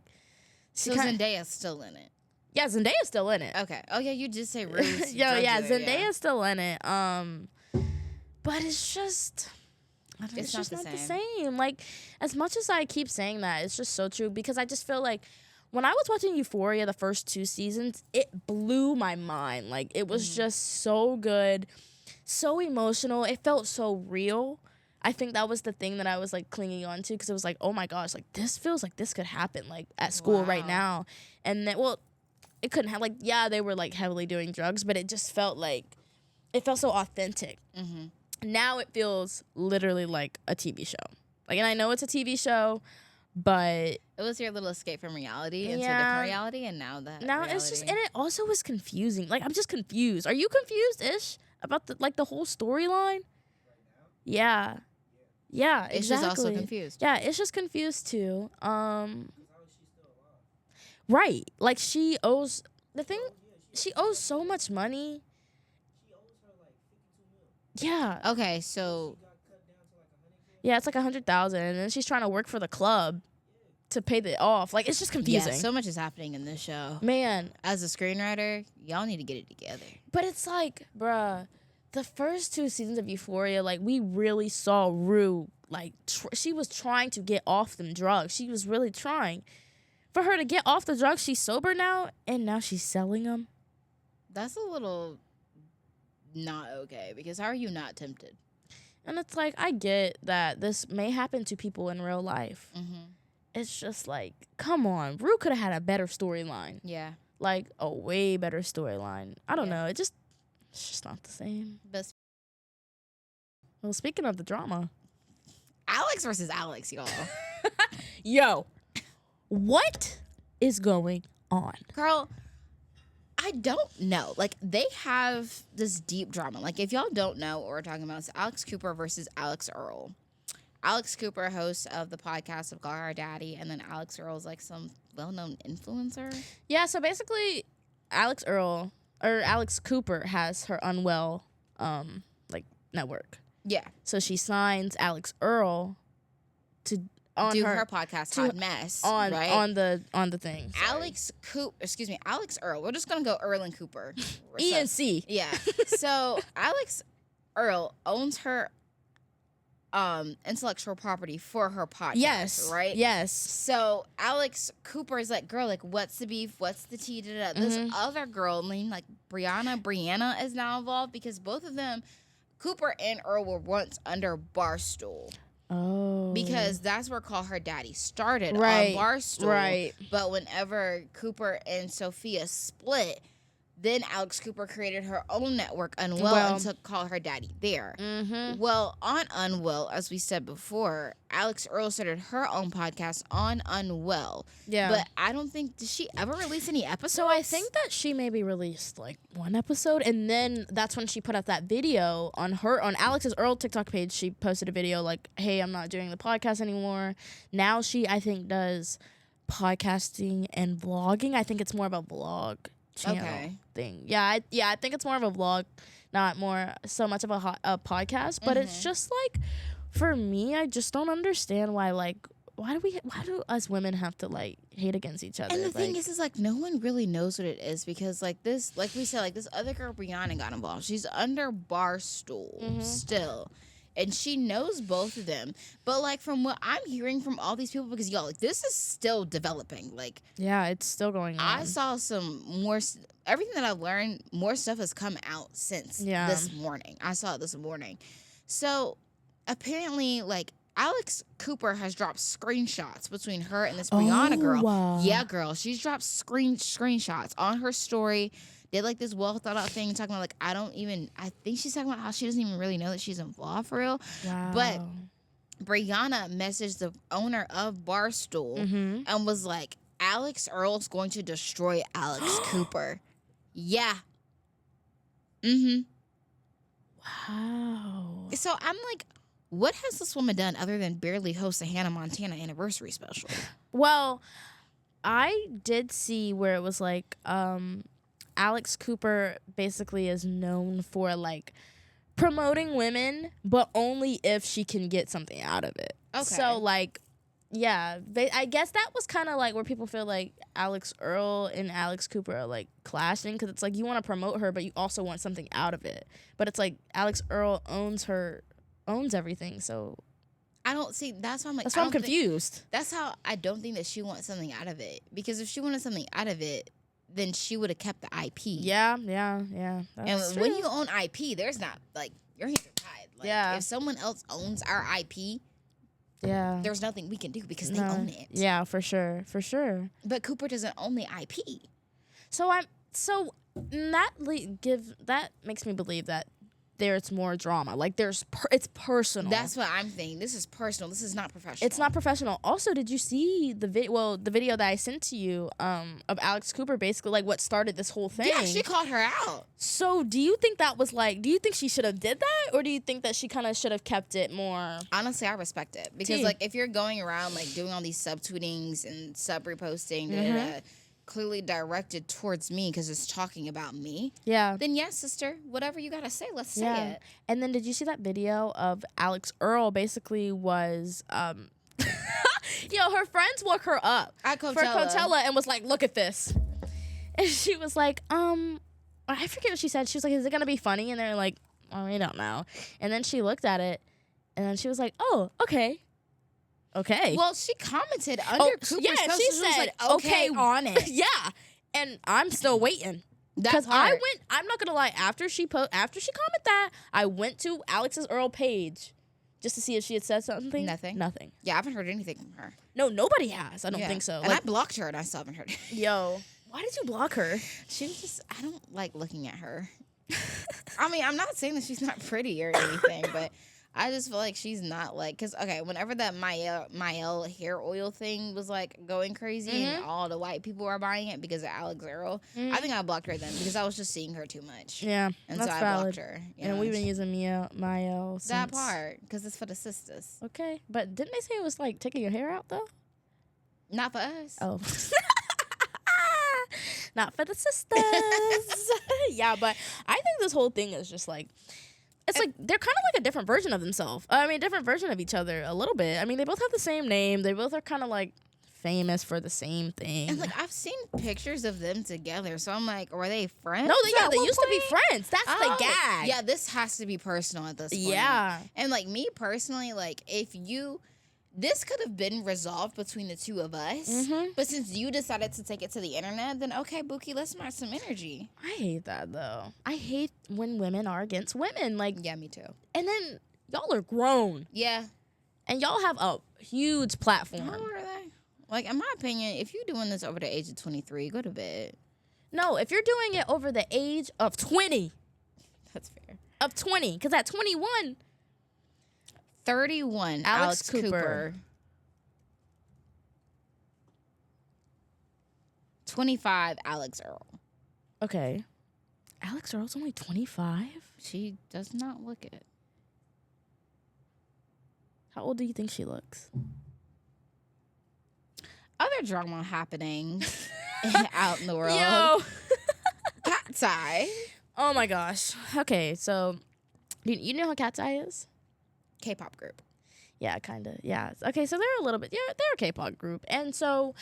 Zendaya's still in it. Yeah, Zendaya's still in it. Okay. Oh, yeah, you did say Ruse. Zendaya's still in it. But it's just, it's just not the same. Like, as much as I keep saying that, it's just so true, because I just feel like when I was watching Euphoria the first 2 seasons, it blew my mind. Like, it was just so good, so emotional. It felt so real. I think that was the thing that I was, like, clinging on to, because it was like, oh my gosh, like, this feels like this could happen, like, at school right now. And then, well, it couldn't have, like, yeah, they were, like, heavily doing drugs, but it just felt like, it felt so authentic. Now it feels literally like a TV show. Like, and I know it's a TV show, but it was your little escape from reality into a different reality, and now reality. It's just, and it also was confusing. Like, I'm just confused. Are you confused, Ish, about the whole storyline? Yeah, exactly. It's just also confused. Yeah, it's just confused too. Right, like, she owes so much money. Yeah. Okay, so yeah, it's like 100,000, and then she's trying to work for the club to pay it off. Like, it's just confusing. Yeah, so much is happening in this show. Man, as a screenwriter, y'all need to get it together. But it's like, bruh, the first 2 seasons of Euphoria, like, we really saw Rue, like, she was trying to get off them drugs. She was really trying. For her to get off the drugs, she's sober now, and now she's selling them. That's a little not okay, because how are you not tempted? And it's like, I get that this may happen to people in real life. Mm-hmm. It's just like, come on. Rue could have had a better storyline. Yeah. Like, a way better storyline. I don't know. It's just not the same. Well, speaking of the drama. Alex versus Alex, y'all. Yo, what is going on? Girl, I don't know. Like, they have this deep drama. Like, if y'all don't know what we're talking about, it's Alex Cooper versus Alex Earl. Alex Cooper, host of the podcast of Call Her Daddy, and then Alex Earl is like some well-known influencer. Yeah, so basically, Alex Cooper has her Unwell, network. Yeah. So she signs Alex Earl to do her podcast Hot Mess right? on the thing. Sorry. Alex Earl. We're just gonna go Earl and Cooper. E&C. Yeah. So Alex Earl owns her intellectual property for her podcast. Yes. Right? Yes. So Alex Cooper is like, girl, like, what's the beef? What's the tea? Da-da-da. This other girl named like Brianna is now involved because both of them, Cooper and Earl, were once under Barstool. Oh. Because that's where Call Her Daddy started, on Barstool. Right. But whenever Cooper and Sophia split, then Alex Cooper created her own network, Unwell, and took Call Her Daddy there. Mm-hmm. Well, on Unwell, as we said before, Alex Earl started her own podcast on Unwell. Yeah. But I don't think, did she ever release any episodes? So I think that she maybe released like 1 episode, and then that's when she put up that video on Alex's Earl TikTok page. She posted a video like, hey, I'm not doing the podcast anymore. Now she, I think, does podcasting and vlogging. I think it's more of a vlog channel thing. Yeah, I think it's more of a vlog, not more so much of a podcast. But it's just like, for me, I just don't understand why do us women have to like hate against each other? And the thing is like no one really knows what it is because like this, like we said, like this other girl Brianna got involved. She's under Barstool still. And she knows both of them. But, like, from what I'm hearing from all these people, because, y'all, like, this is still developing. Like, yeah, it's still going on. I saw some more, everything that I've learned, more stuff has come out since this morning. I saw it this morning. So, apparently, like, Alex Cooper has dropped screenshots between her and this Brianna girl. Wow. Yeah, girl. She's dropped screenshots on her story. Did like this well thought out thing talking about like I think she's talking about how she doesn't even really know that she's involved for real. Wow. But Brianna messaged the owner of Barstool and was like, Alex Earl's going to destroy Alex Cooper. Yeah. Wow. So I'm like, what has this woman done other than barely host a Hannah Montana anniversary special? Well, I did see where it was like Alex Cooper basically is known for like promoting women, but only if she can get something out of it. Okay. So like, yeah, I guess that was kind of like where people feel like Alex Earl and Alex Cooper are like clashing because it's like you want to promote her, but you also want something out of it. But it's like Alex Earl owns everything, so I don't see. That's why I'm like. That's why I'm confused. That's how I don't think that she wants something out of it because if she wanted something out of it, then she would have kept the IP. Yeah. And when you own IP, there's not, like, your hands are tied. Like, if someone else owns our IP, there's nothing we can do because they own it. Yeah, for sure. But Cooper doesn't own the IP. So that makes me believe that there's more drama. Like it's personal. That's what I'm thinking. This is personal. This is not professional. It's not professional. Also, did you see the video that I sent to you of Alex Cooper basically like what started this whole thing? Yeah, she called her out. So do you think that was like, do you think she should have did that? Or do you think that she kind of should have kept it more? Honestly, I respect it. Because like if you're going around like doing all these subtweetings and sub reposting, clearly directed towards me because it's talking about me, then yes, sister, whatever you gotta say, let's say it. And then did you see that video of Alex Earl basically was her friends woke her up for Coachella and was like, look at this. And she was like, I forget what she said. She was like, is it gonna be funny? And they're like, oh, we don't know. And then she looked at it and then she was like, oh, okay. Well, she commented under Cooper's post. She said, was like, okay on it. Yeah. And I'm still waiting. Because I'm not gonna lie, after she commented that, I went to Alex's Earl page just to see if she had said something. Nothing. Yeah, I haven't heard anything from her. No, nobody has. I don't think so. And I blocked her and I still haven't heard it. Yo, why did you block her? She was just, I don't like looking at her. I mean, I'm not saying that she's not pretty or anything, but I just feel like she's not like, because, okay, whenever that Mael hair oil thing was like going crazy and all the white people were buying it because of Alex Earl, I think I blocked her then because I was just seeing her too much. Yeah, and that's so I valid. blocked her. And we've been using Mael since. That part, because it's for the sisters. Okay, but didn't they say it was like taking your hair out though? Not for us. Oh. Not for the sisters. Yeah, but I think this whole thing is just like, it's like they're kind of like a different version of themselves. I mean, different version of each other a little bit. I mean, they both have the same name. They both are kind of like famous for the same thing. And like I've seen pictures of them together, so I'm like, were they friends? No, they used to be friends. That's the gag. Yeah, this has to be personal at this point. Yeah. And like me personally, like this could have been resolved between the two of us, but since you decided to take it to the internet, then okay, Buki, let's match some energy. I hate that though. I hate when women are against women. Like, yeah, me too. And then y'all are grown. Yeah. And y'all have a huge platform. How old are they? Like, in my opinion, if you're doing this over the age of 23, go to bed. No, if you're doing it over the age of 20. That's fair. Of 20. Because at 21... 31, Alex Cooper. 25, Alex Earl. Okay. Alex Earl's only 25? She does not look it. How old do you think she looks? Other drama happening out in the world. Yo. Cat's Eye. Oh my gosh. Okay, so you know who Cat's Eye is? K-pop group. Yeah, kind of. Yeah. Okay, so they're a little bit, they're a K-pop group. And so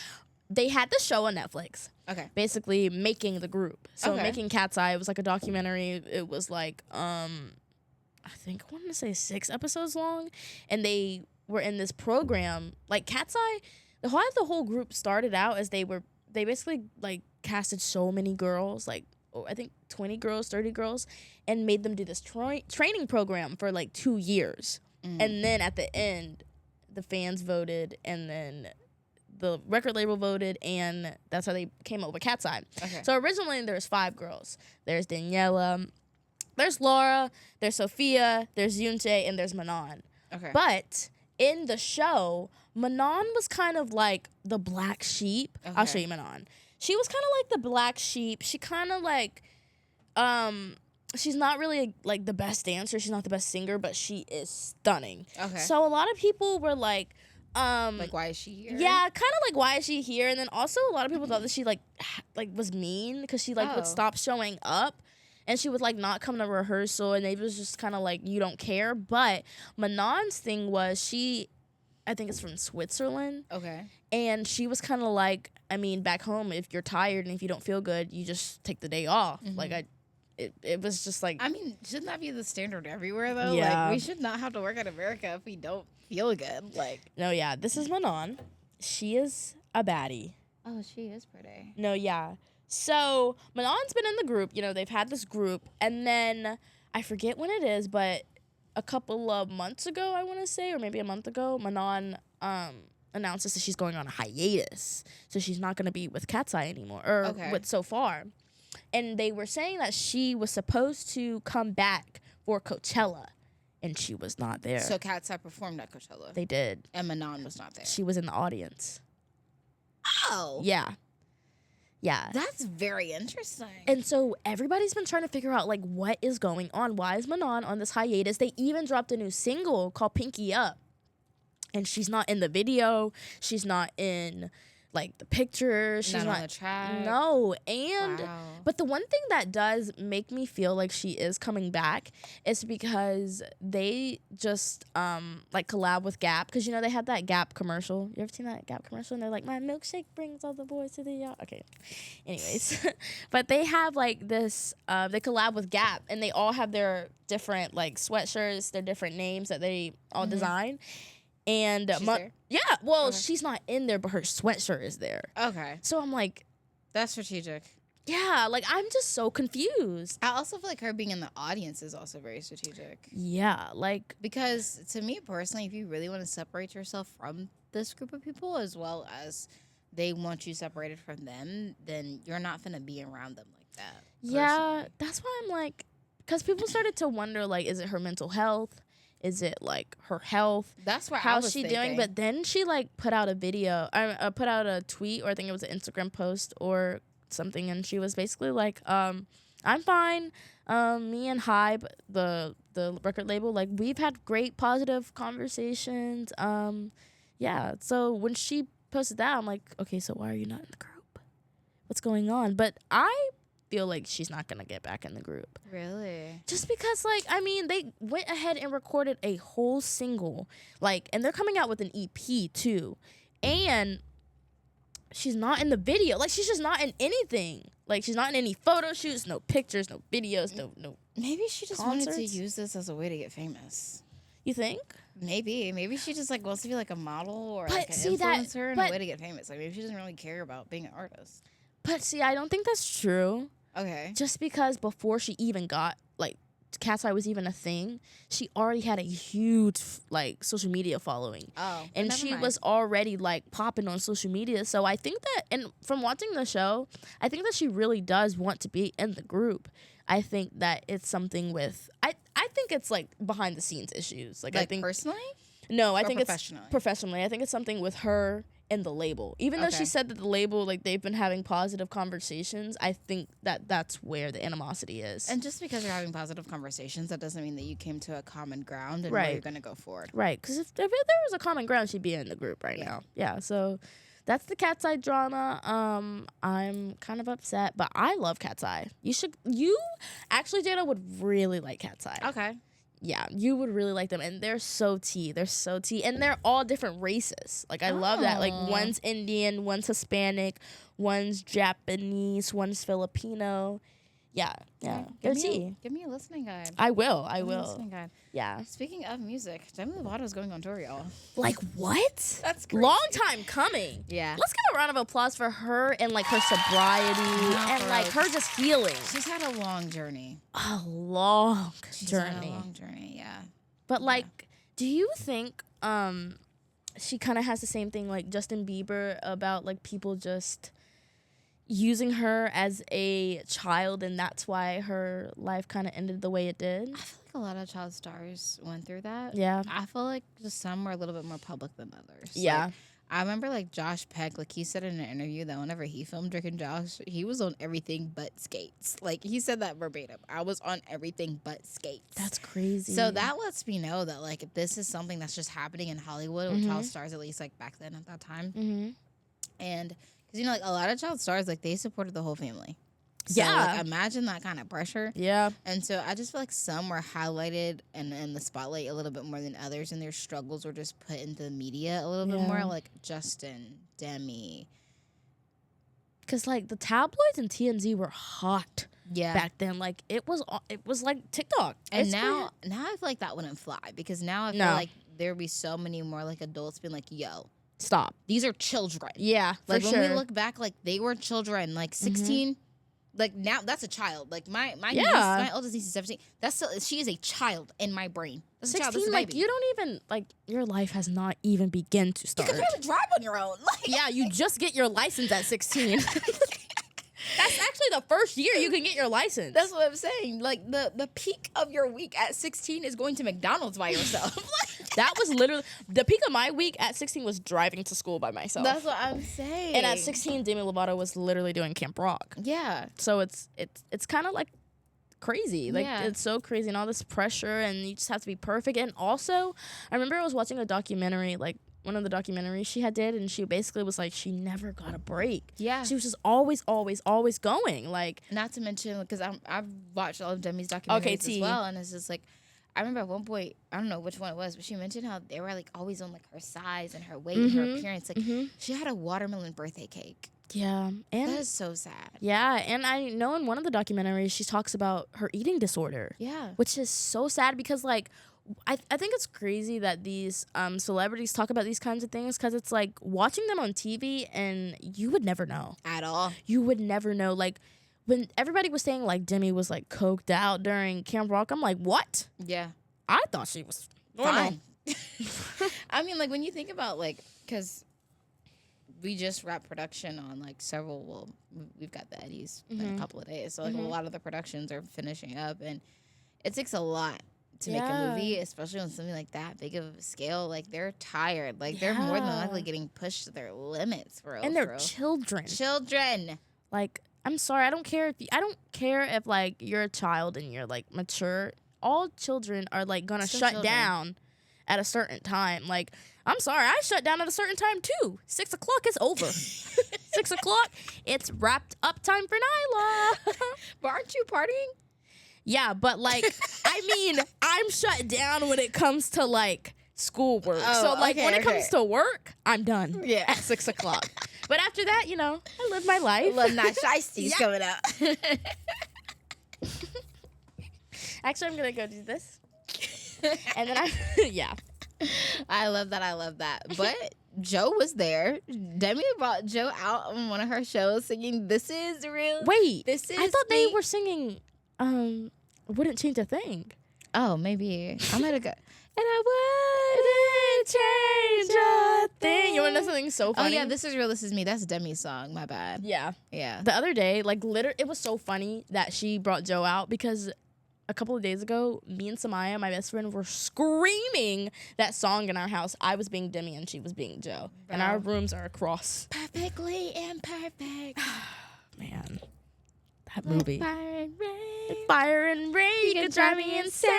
they had this show on Netflix. Okay. Basically making the group. So making Cat's Eye, it was like a documentary. It was like, I want to say 6 episodes long. And they were in this program. Like Cat's Eye, the whole group started out as they basically like casted so many girls, like I think 20 girls, 30 girls, and made them do this training program for like 2 years. And then at the end, the fans voted, and then the record label voted, and that's how they came up with Cat's Eye. Okay. So originally there's 5 girls. There's Daniela, there's Laura, there's Sophia, there's Yunche, and there's Manon. Okay. But in the show, Manon was kind of like the black sheep. Okay. I'll show you Manon. She was kind of like the black sheep. She kind of like, she's not really like the best dancer. She's not the best singer, but she is stunning. Okay. So a lot of people were like why is she here? Yeah, kind of like why is she here? And then also a lot of people thought that she like was mean because she would stop showing up. And she would like not come to rehearsal, and they was just kind of like, you don't care. But Manon's thing was I think it's from Switzerland. Okay. And she was kind of like, I mean, back home, if you're tired and if you don't feel good, you just take the day off. Like it was just like. I mean, shouldn't that be the standard everywhere though? Yeah. Like we should not have to work in America if we don't feel good. Like. No, yeah. This is Manon. She is a baddie. Oh, she is pretty. No, yeah. So Manon's been in the group. They've had this group, and then I forget when it is, but a couple of months ago, I want to say, or maybe a month ago, Manon announces that she's going on a hiatus. So she's not going to be with Cat's Eye anymore, or with So Far. And they were saying that she was supposed to come back for Coachella, and she was not there. So Cat's Eye performed at Coachella. They did. And Manon was not there. She was in the audience. Oh. Yeah. Yeah. That's very interesting. And so everybody's been trying to figure out, like, what is going on? Why is Manon on this hiatus? They even dropped a new single called Pinky Up. And she's not in the video. She's not in like the pictures. She's not on the track. No, and Wow. but the one thing that does make me feel like she is coming back is because they just like collab with Gap, because you know they had that Gap commercial. You ever seen that Gap commercial? And they're like, my milkshake brings all the boys to the yacht. Okay, anyways, but they have like this. They collab with Gap, and they all have their different like sweatshirts, their different names that they all design. And She's there? yeah, well, she's not in there, but her sweatshirt is there. Okay. So I'm like, That's strategic. yeah, like I'm just so confused. I also feel like her being in the audience is also very strategic. Yeah, like Because to me personally, if you really want to separate yourself from this group of people as well as they want you separated from them, then you're not going to be around them like that. yeah, personally. that's why I'm like, because people started to wonder, like, is it her mental health? Is it like her health? That's where I How's was she thinking. doing? But then she like put out a video, put out a tweet, or I think it was an Instagram post or something, and she was basically like, I'm fine. Me and Hybe, the record label, like we've had great positive conversations. Yeah. So when she posted that, I'm like, okay, so why are you not in the group? What's going on? But I feel like she's not gonna get back in the group. Really? Just because, like, I mean, they went ahead and recorded a whole single, like, and they're coming out with an EP too, and she's not in the video. Like, she's just not in anything. Like, she's not in any photo shoots, no pictures, no videos, no. Maybe she just wanted to Concerts? use this as a way to get famous. You think? Maybe she just like wants to be like a model or But like an see that- influencer and but- a way to get famous. Like maybe she doesn't really care about being an artist. But see, I don't think that's true. Okay. Just because before she even got, like, Cat's Eye was even a thing, she already had a huge, like, social media following. Oh. And never she mind. was already, like, popping on social media. So I think that, and from watching the show, I think that she really does want to be in the group. I think that it's something with, I think it's, like, behind the scenes issues. Like I think personally? No, I Or think professionally? it's professionally. I think it's something with her and the label. Even though she Okay. said that the label, like, they've been having positive conversations, I think that that's where the animosity is. And just because you're having positive conversations, that doesn't mean that you came to a common ground and where Right. you're going to go forward. Right, because if there was a common ground, she'd be in the group right now. Yeah, so that's the Cat's Eye drama. I'm kind of upset, but I love Cat's Eye. You actually, Jada, would really like Cat's Eye. Okay. Yeah, you would really like them, and they're so tea. And they're all different races. Like, I love that. Like, Oh. one's Indian, one's Hispanic, one's Japanese, one's Filipino. Yeah, they're tea. Give me a listening guide. I will. Give me a listening guide. Yeah. Speaking of music, Demi Lovato's going on tour, y'all. Like, what? That's crazy. Long time coming. Yeah. Let's give a round of applause for her and, like, her sobriety and, like, her just healing. She's had a long journey. A long She's had a journey. long journey, yeah. But, like, do you think she kind of has the same thing like Justin Bieber about, like, people just using her as a child, and that's why her life kind of ended the way it did? I feel like a lot of child stars went through that. Yeah. I feel like just some were a little bit more public than others. Yeah. Like, I remember like Josh Peck, like he said in an interview that whenever he filmed Drake and Josh, he was on everything but skates. Like he said that verbatim. I was on everything but skates. That's crazy. So that lets me know that like if this is something that's just happening in Hollywood with child stars, at least like back then at that time. Mm-hmm. And because you know, like a lot of child stars, like they supported the whole family. So, Yeah. like, imagine that kind of pressure. Yeah. And so I just feel like some were highlighted and in the spotlight a little bit more than others, and their struggles were just put into the media a little bit more, like Justin, Demi. Because, like, the tabloids and TMZ were hot Yeah. back then. Like, it was like TikTok. And It's now I feel like that wouldn't fly because now I feel No. like there would be so many more like adults being like, yo, stop. these are children. Yeah, for Like sure. when we look back, like they were children, like 16. Like now, that's a child. Like my niece, Yeah. my oldest niece is 17. That's still, she is a child in my brain. That's a child. 16, That's a like, baby. you don't even, like, your life has not even begun to You start. can barely drive on your own. Like, Yeah, you just get your license at 16. That's actually the first year you can get your license. that's what I'm saying. Like the peak of your week at 16 is going to McDonald's by yourself. That was literally, the peak of my week at 16 was driving to school by myself. That's what I'm saying. And at 16, Demi Lovato was literally doing Camp Rock. yeah. So it's kind of like crazy. Like, Yeah. it's so crazy and all this pressure, and you just have to be perfect. And also, I remember I was watching a documentary like one of the documentaries she had did, and she basically was like, she never got a break. Yeah. She was just always going. Like, not to mention, because I've watched all of Demi's documentaries as well, and it's just like, I remember at one point, I don't know which one it was, but she mentioned how they were like always on like her size and her weight and her appearance. Like she had a watermelon birthday cake. Yeah, and that is so sad. Yeah, and I know in one of the documentaries she talks about her eating disorder. Yeah, which is so sad because like I think it's crazy that these celebrities talk about these kinds of things because it's like watching them on TV and you would never know at all. You would never know. Like when everybody was saying like Demi was like coked out during Camp Rock, I'm like, what? Yeah, I thought she was fine. I mean, like when you think about like, because we just wrapped production on like several. Well, we've got the Eddies in a couple of days, so like a lot of the productions are finishing up, and it takes a lot to make a movie, especially on something like that big of a scale. Like they're tired, like they're more than likely getting pushed to their limits, bro. And they're children. Like, I'm sorry, I don't care if like you're a child and you're like mature. All children are like gonna shut down at a certain time. Like, I'm sorry, I shut down at a certain time too. 6 o'clock is over. 6 o'clock, it's wrapped up time for Nyla. But aren't you partying? Yeah, but like, I mean, I'm shut down when it comes to like schoolwork. So like when it comes to work, I'm done. Yeah, at 6 o'clock. But after that, you know, I live my life. Little nice shiesties coming out. Actually, I'm gonna go do this, and then yeah. I love that. But Joe was there. Demi brought Joe out on one of her shows singing "This Is Real." Wait, this is. I thought they were singing. Wouldn't change a thing. Oh, maybe I'm gonna go. And I wouldn't change a thing. You want to know something so funny? Oh yeah, "This Is Real, This Is Me." That's Demi's song. My bad. Yeah. The other day, like literally, it was so funny that she brought Joe out because a couple of days ago, me and Samaya, my best friend, were screaming that song in our house. I was being Demi and she was being Joe. Bro. And our rooms are across. Perfectly imperfect. Man, that movie. Fire and rain. You can drive me insane.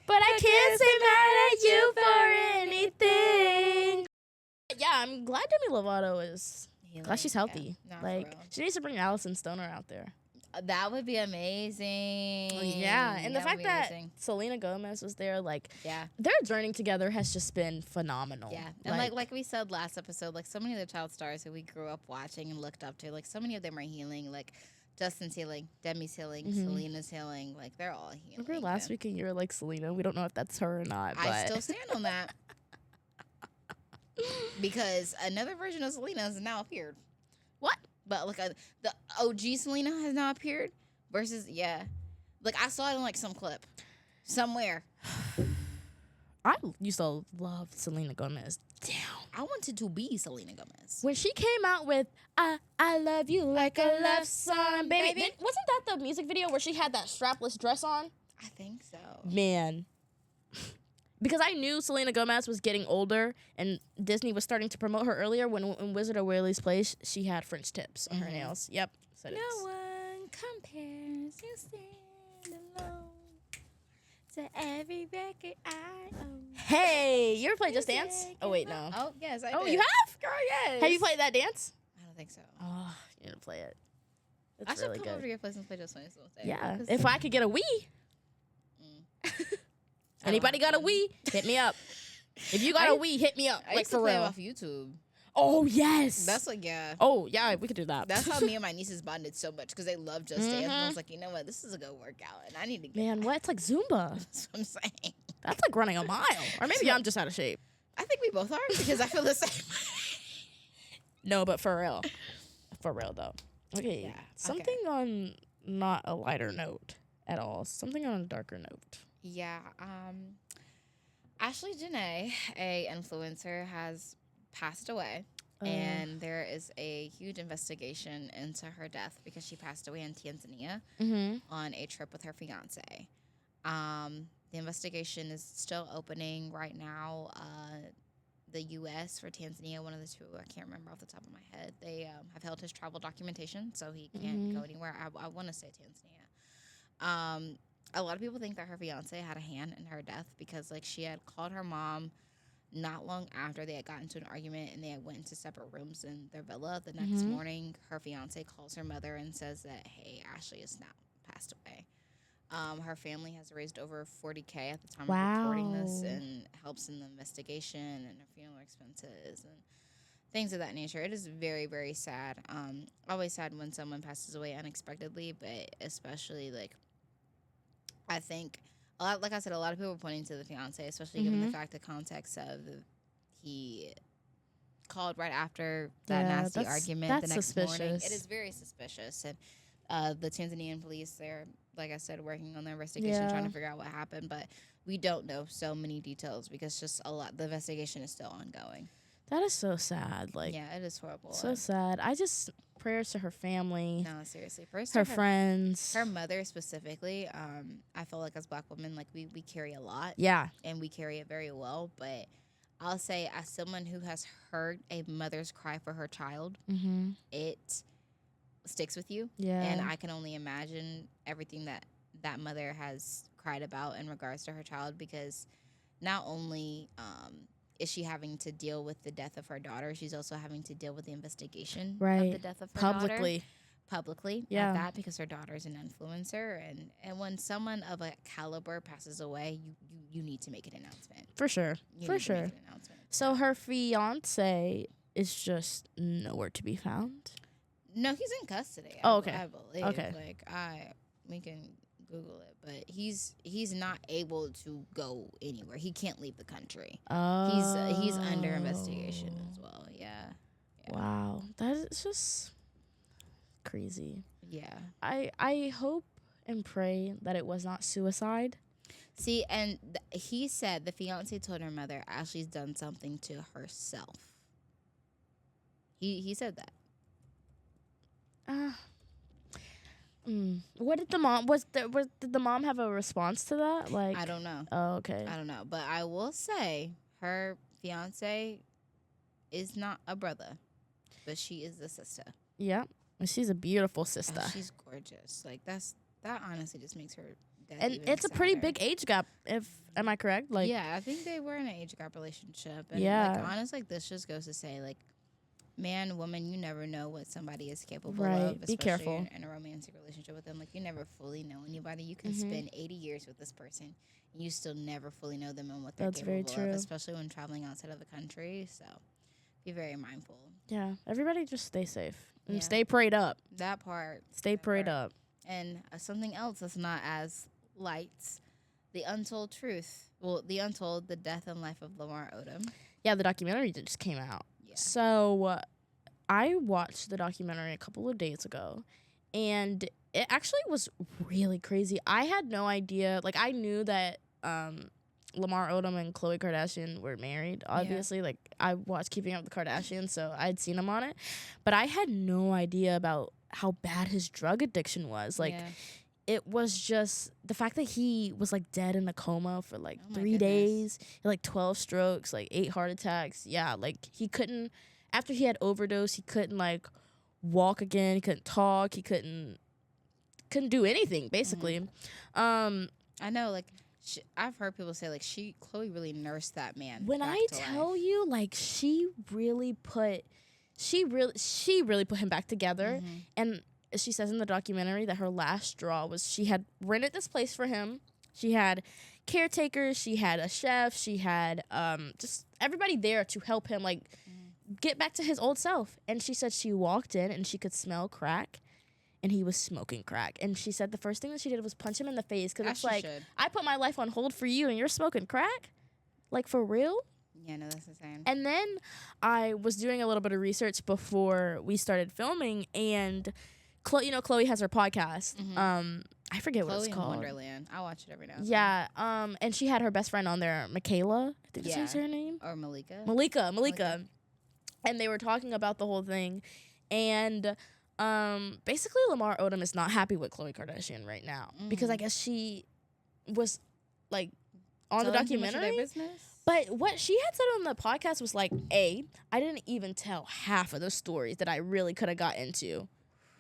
But I can't say mad at you for anything. Yeah, I'm glad Demi Lovato is. Glad she's healthy. Yeah, like, she needs to bring Allison Stoner out there. That would be amazing. Yeah, and the fact that Selena Gomez was there, like, their journey together has just been phenomenal. Yeah, and like we said last episode, like so many of the child stars who we grew up watching and looked up to, like so many of them are healing. Like Justin's healing, Demi's healing, Selena's healing. Like they're all healing. Remember last week and you were like, Selena, we don't know if that's her or not. But I still stand on that because another version of Selena has now appeared. What? But like the OG Selena has now appeared versus like I saw it in like some clip somewhere. I used to love Selena Gomez. Damn, I wanted to be Selena Gomez when she came out with "I Love You Like a Love Song," baby. Wasn't that the music video where she had that strapless dress on? I think so. Man. Because I knew Selena Gomez was getting older, and Disney was starting to promote her earlier. When in Wizard of Waverly Place, she had French tips on her nails. Yep. So no one compares. You stand alone to every record I own. Hey, you ever played Just Dance? Oh wait, no. Oh yes, I did. Oh, you have? Girl, yes. Have you played that dance? I don't think so. Oh, you need to play it. It's I should really come good. over to your place and play Just Dance. Yeah. If I could get a Wii. Anybody got a Wii? Hit me up. If you got a Wii, hit me up. I like used to for play real. off YouTube. Oh yes. That's like Oh yeah, we could do that. That's how me and my nieces bonded so much because they love Just Dance. And I was like, you know what? This is a good workout, and I need to get. Man, what? It's like Zumba. That's what I'm saying. That's like running a mile, or maybe I'm just out of shape. I think we both are because I feel the same. No, but for real though. Okay, something on not a lighter note at all. Something on a darker note. Yeah. Ashley Janae, a influencer, has passed away. And there is a huge investigation into her death because she passed away in Tanzania on a trip with her fiance. The investigation is still opening right now. The U.S. for Tanzania, one of the two, I can't remember off the top of my head, they have held his travel documentation, so he can't go anywhere. I want to say Tanzania. A lot of people think that her fiance had a hand in her death because, like, she had called her mom not long after they had gotten into an argument and they had went into separate rooms in their villa, the next morning, her fiance calls her mother and says that, hey, Ashley has now passed away. Her family has raised over $40K at the time of reporting this and helps in the investigation and her funeral expenses and things of that nature. It is very, very sad. Always sad when someone passes away unexpectedly, but especially, like, I think, like I said, a lot of people are pointing to the fiance, especially given the fact, the context of he called right after that nasty argument the next morning. It is very suspicious. And the Tanzanian police, they're, like I said, working on their investigation, trying to figure out what happened. But we don't know so many details because just the investigation is still ongoing. That is so sad. Like, yeah, it is horrible. So sad. Prayers to her family. No, seriously. Prayers to her friends. Her mother specifically. I feel like as Black women, like, we carry a lot. Yeah. And we carry it very well. But I'll say, as someone who has heard a mother's cry for her child, it sticks with you. Yeah. And I can only imagine everything that mother has cried about in regards to her child, because not only is she having to deal with the death of her daughter, she's also having to deal with the investigation of the death of her daughter. Publicly. Yeah. At that, because her daughter is an influencer. And when someone of a caliber passes away, you need to make an announcement. For sure. For sure. So her fiance is just nowhere to be found? No, he's in custody. Okay. I believe. Okay. Like, we can Google it, but he's not able to go anywhere. He can't leave the country. Oh. He's under investigation as well. Yeah. Wow, that is just crazy. Yeah. I hope and pray that it was not suicide. See, and he said, the fiance told her mother, Ashley's done something to herself. He said that. What did the mom did the mom have a response to that? Like, I don't know. Oh, okay. I don't know, but I will say her fiance is not a brother, but she is a sister. Yeah, and she's a beautiful sister. Oh, she's gorgeous. Like, that honestly just makes her dead. And even it's sadder. a pretty big age gap. Am I correct? Like, yeah, I think they were in an age gap relationship. And yeah. like, honestly, like, this just goes to say, like, man, woman, you never know what somebody is capable right. of. Be careful. In a romantic relationship with them. Like, you never fully know anybody. You can spend 80 years with this person, and you still never fully know them and what they're capable of, especially when traveling outside of the country. So, be very mindful. Yeah, everybody just stay safe and stay prayed up. That part. Stay prayed up. And something else that's not as light, the untold truth. Well, the death and life of Lamar Odom. Yeah, the documentary that just came out. Yeah. So I watched the documentary a couple of days ago, and it actually was really crazy. I had no idea. Like, I knew that Lamar Odom and Khloe Kardashian were married, obviously. Yeah. Like, I watched Keeping Up with the Kardashians, so I'd seen him on it. But I had no idea about how bad his drug addiction was. Like, it was just the fact that he was, like, dead in a coma for, like, 3 days, like 12 strokes, like 8 heart attacks. Yeah, like, he couldn't, after he had overdosed, he couldn't, like, walk again. He couldn't talk. He couldn't do anything, basically. I know, like, I've heard people say, like, Khloe really nursed that man. When I tell you, like, she really put him back together. And she says in the documentary that her last straw was she had rented this place for him. She had caretakers. She had a chef. She had just everybody there to help him, like, get back to his old self. And she said she walked in and she could smell crack. And he was smoking crack. And she said the first thing that she did was punch him in the face. Because it's like, I put my life on hold for you and you're smoking crack? Like, for real? Yeah, no, that's insane. And then I was doing a little bit of research before we started filming. And, Khloe has her podcast. I forget what it's called. Wonderland. I watch it every now and then. Yeah. And she had her best friend on there, Michaela. I think that's her name. Or Malika. Malika. And they were talking about the whole thing. And basically Lamar Odom is not happy with Khloe Kardashian right now because I guess she was, like, on the documentary. But what she had said on the podcast was like, I didn't even tell half of the stories that I really could have got into.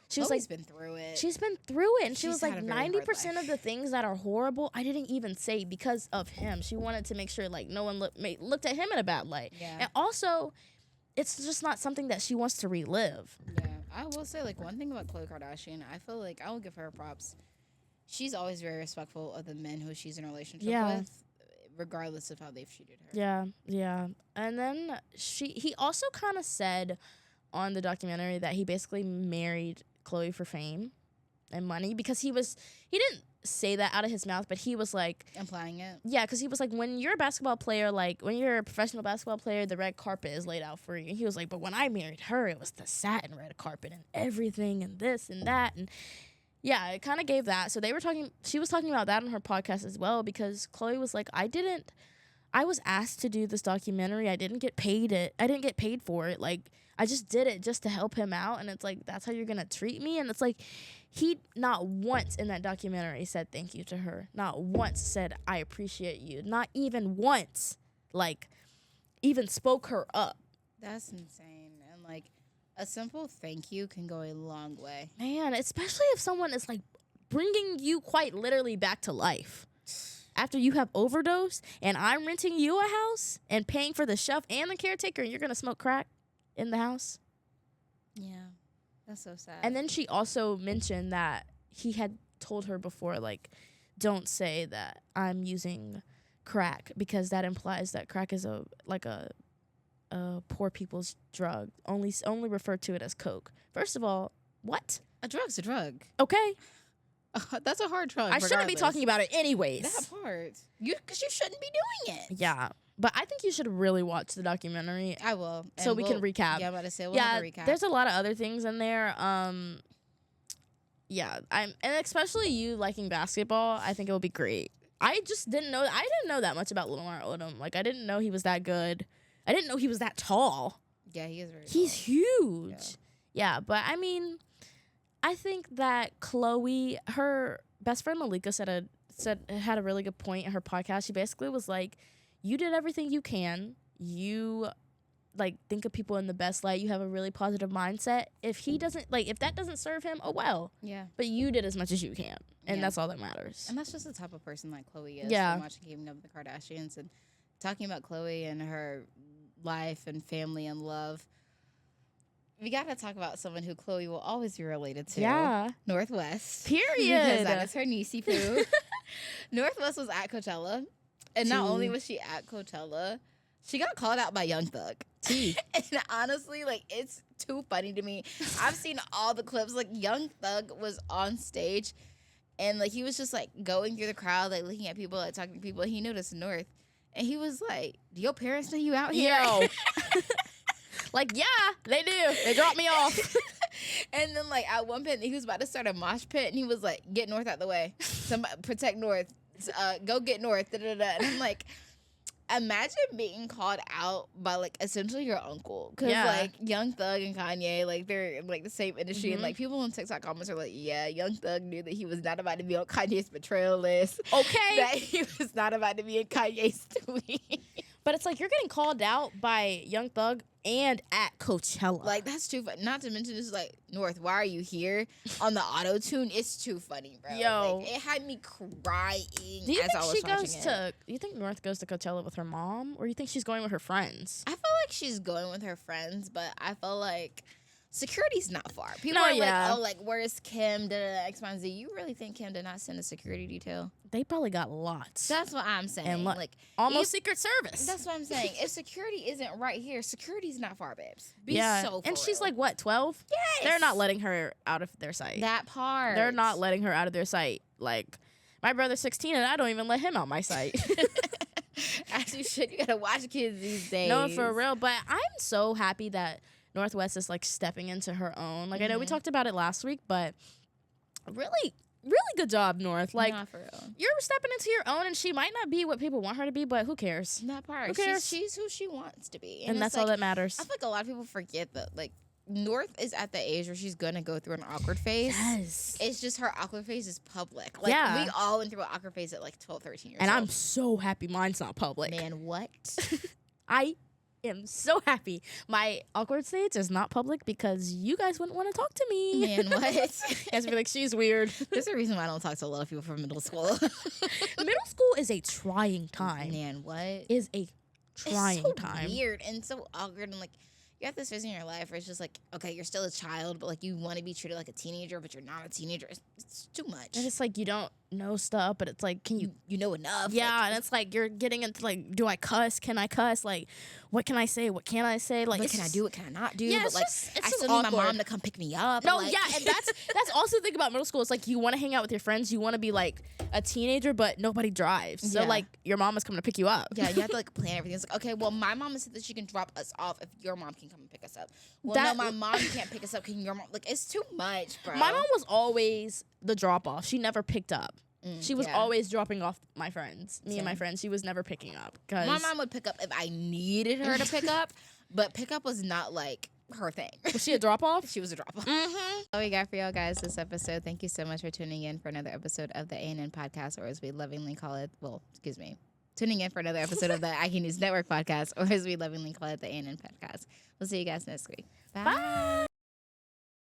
She was Chloe's been through it. She's been through it. And she was like, had a very 90% of the things that are horrible, I didn't even say because of him. She wanted to make sure, like, no one looked at him in a bad light. Yeah. And also, it's just not something that she wants to relive. Yeah. I will say, like, one thing about Khloe Kardashian, I feel like I will give her props. She's always very respectful of the men who she's in a relationship with, regardless of how they've treated her. Yeah, yeah. And then he also kind of said on the documentary that he basically married Khloe for fame and money, because he didn't say that out of his mouth, but he was like implying it. Yeah, because he was like, when you're a basketball player, like when you're a professional basketball player, the red carpet is laid out for you. And he was like, but when I married her, it was the satin red carpet and everything and this and that. And yeah, it kind of gave that. So she was talking about that on her podcast as well, because Khloe was like, I was asked to do this documentary. I didn't get paid for it. Like, I just did it just to help him out. And it's like, that's how you're going to treat me? And it's like, he not once in that documentary said thank you to her. Not once said, I appreciate you. Not even once, like, even spoke her up. That's insane. And, like, a simple thank you can go a long way. Man, especially if someone is, like, bringing you quite literally back to life. After you have overdosed and I'm renting you a house and paying for the chef and the caretaker, and you're going to smoke crack in the house. Yeah, that's so sad. And then she also mentioned that he had told her before, like, don't say that I'm using crack, because that implies that crack is a poor people's drug. Only refer to it as coke. First of all, what? A drug's a drug. Okay. That's a hard drug. I shouldn't be talking about it anyways. That part. Because you shouldn't be doing it. Yeah. But I think you should really watch the documentary. I will. So we can recap. Yeah, I'm about to say, we'll have a recap. There's a lot of other things in there. Yeah, and especially you liking basketball, I think it will be great. I didn't know that much about Lamar Odom. Like, I didn't know he was that good. I didn't know he was that tall. Yeah, he is very tall. He's huge. Yeah, but I mean, I think that Khloe, her best friend Malika had a really good point in her podcast. She basically was like, you did everything you can. You, like, think of people in the best light. You have a really positive mindset. If that doesn't serve him, oh well. Yeah. But you did as much as you can, and that's all that matters. And that's just the type of person like Khloe is. Yeah. From watching Keeping Up with the Kardashians and talking about Khloe and her life and family and love. We got to talk about someone who Khloe will always be related to. Yeah. Northwest. Period. Because that is her niecey poo. Northwest was at Coachella. And not only was she at Coachella, she got called out by Young Thug. And honestly, like, it's too funny to me. I've seen all the clips. Like, Young Thug was on stage, and, like, he was just, like, going through the crowd, like, looking at people, like, talking to people. He noticed North. And he was like, do your parents know you out here? Yo. Like, yeah, they do. They dropped me off. And then, like, at one point, he was about to start a mosh pit, and he was like, get North out the way. Somebody protect North. Go get North. And I'm like, imagine being called out by, like, essentially your uncle. Because, like, Young Thug and Kanye, like, they're in, like, the same industry. And, like, people in TikTok comments are like, yeah, Young Thug knew that he was not about to be on Kanye's betrayal list. Okay. That he was not about to be in Kanye's tweet. But it's like, you're getting called out by Young Thug and at Coachella. Like, that's too funny. Not to mention, it's like, North, why are you here on the auto-tune? It's too funny, bro. Yo. Like, it had me crying Do you as I was think watching you think North goes to Coachella with her mom, or you think she's going with her friends? I feel like she's going with her friends, but I feel like security's not far. People No, are yeah. like, oh, like, where's Kim? X, Y, and Z. You really think Kim did not send a security detail? They probably got lots. That's what I'm saying. And like, almost Secret Service. That's what I'm saying. If security isn't right here, security's not far, babes. Be so and for she's real. like, what, 12? Yes. They're not letting her out of their sight. That part. They're not letting her out of their sight. Like, my brother's 16 and I don't even let him out my sight. As you should. You gotta watch kids these days. No, for real. But I'm so happy that Northwest is, like, stepping into her own. Like, I know we talked about it last week, but really good job, North. Like, not for real. You're stepping into your own, and she might not be what people want her to be, but who cares? That part. Who cares? She's who she wants to be. And that's all that matters. I feel like a lot of people forget that, like, North is at the age where she's gonna go through an awkward phase. Yes. It's just her awkward phase is public. Like, we all went through an awkward phase at, like, 12, 13 years and old. I'm so happy mine's not public. Man, what? I am so happy. My awkward stage is not public because you guys wouldn't want to talk to me. Man, what? Guys be like, she's weird. There's a reason why I don't talk to a lot of people from middle school. Middle school is a trying time. Man, what? Is a trying it's so time. Weird and so awkward and like you have this phase in your life where it's just like, okay, you're still a child, but like you want to be treated like a teenager, but you're not a teenager. It's too much. And it's like you don't know stuff, but it's like, can you know enough? Yeah, like, and it's like you're getting into like, do I cuss? Can I cuss? Like, what can I say? What can't I say? Like, what can I do? What can I not do? Yeah, but like, I still need my mom to come pick me up. No, like, yeah, and that's also the thing about middle school. It's like you want to hang out with your friends, you want to be like a teenager, but nobody drives. So like your mom is coming to pick you up. Yeah, you have to like plan everything. It's like, okay, well, my mom said that she can drop us off if your mom can come and pick us up. Well, no, my mom can't pick us up. Can your mom? Like, it's too much, bro. My mom was always the drop off. She never picked up. She was always dropping off my friends, me and my friends. She was never picking up. Cause my mom would pick up if I needed her to pick up, but pick up was not like her thing. Was she a drop off? She was a drop off. All we got for y'all guys this episode. Thank you so much for tuning in for another episode of the A.N.N podcast, or as we lovingly call it, tuning in for another episode of the IQ News Network podcast, or as we lovingly call it, the A.N.N podcast. We'll see you guys next week. Bye.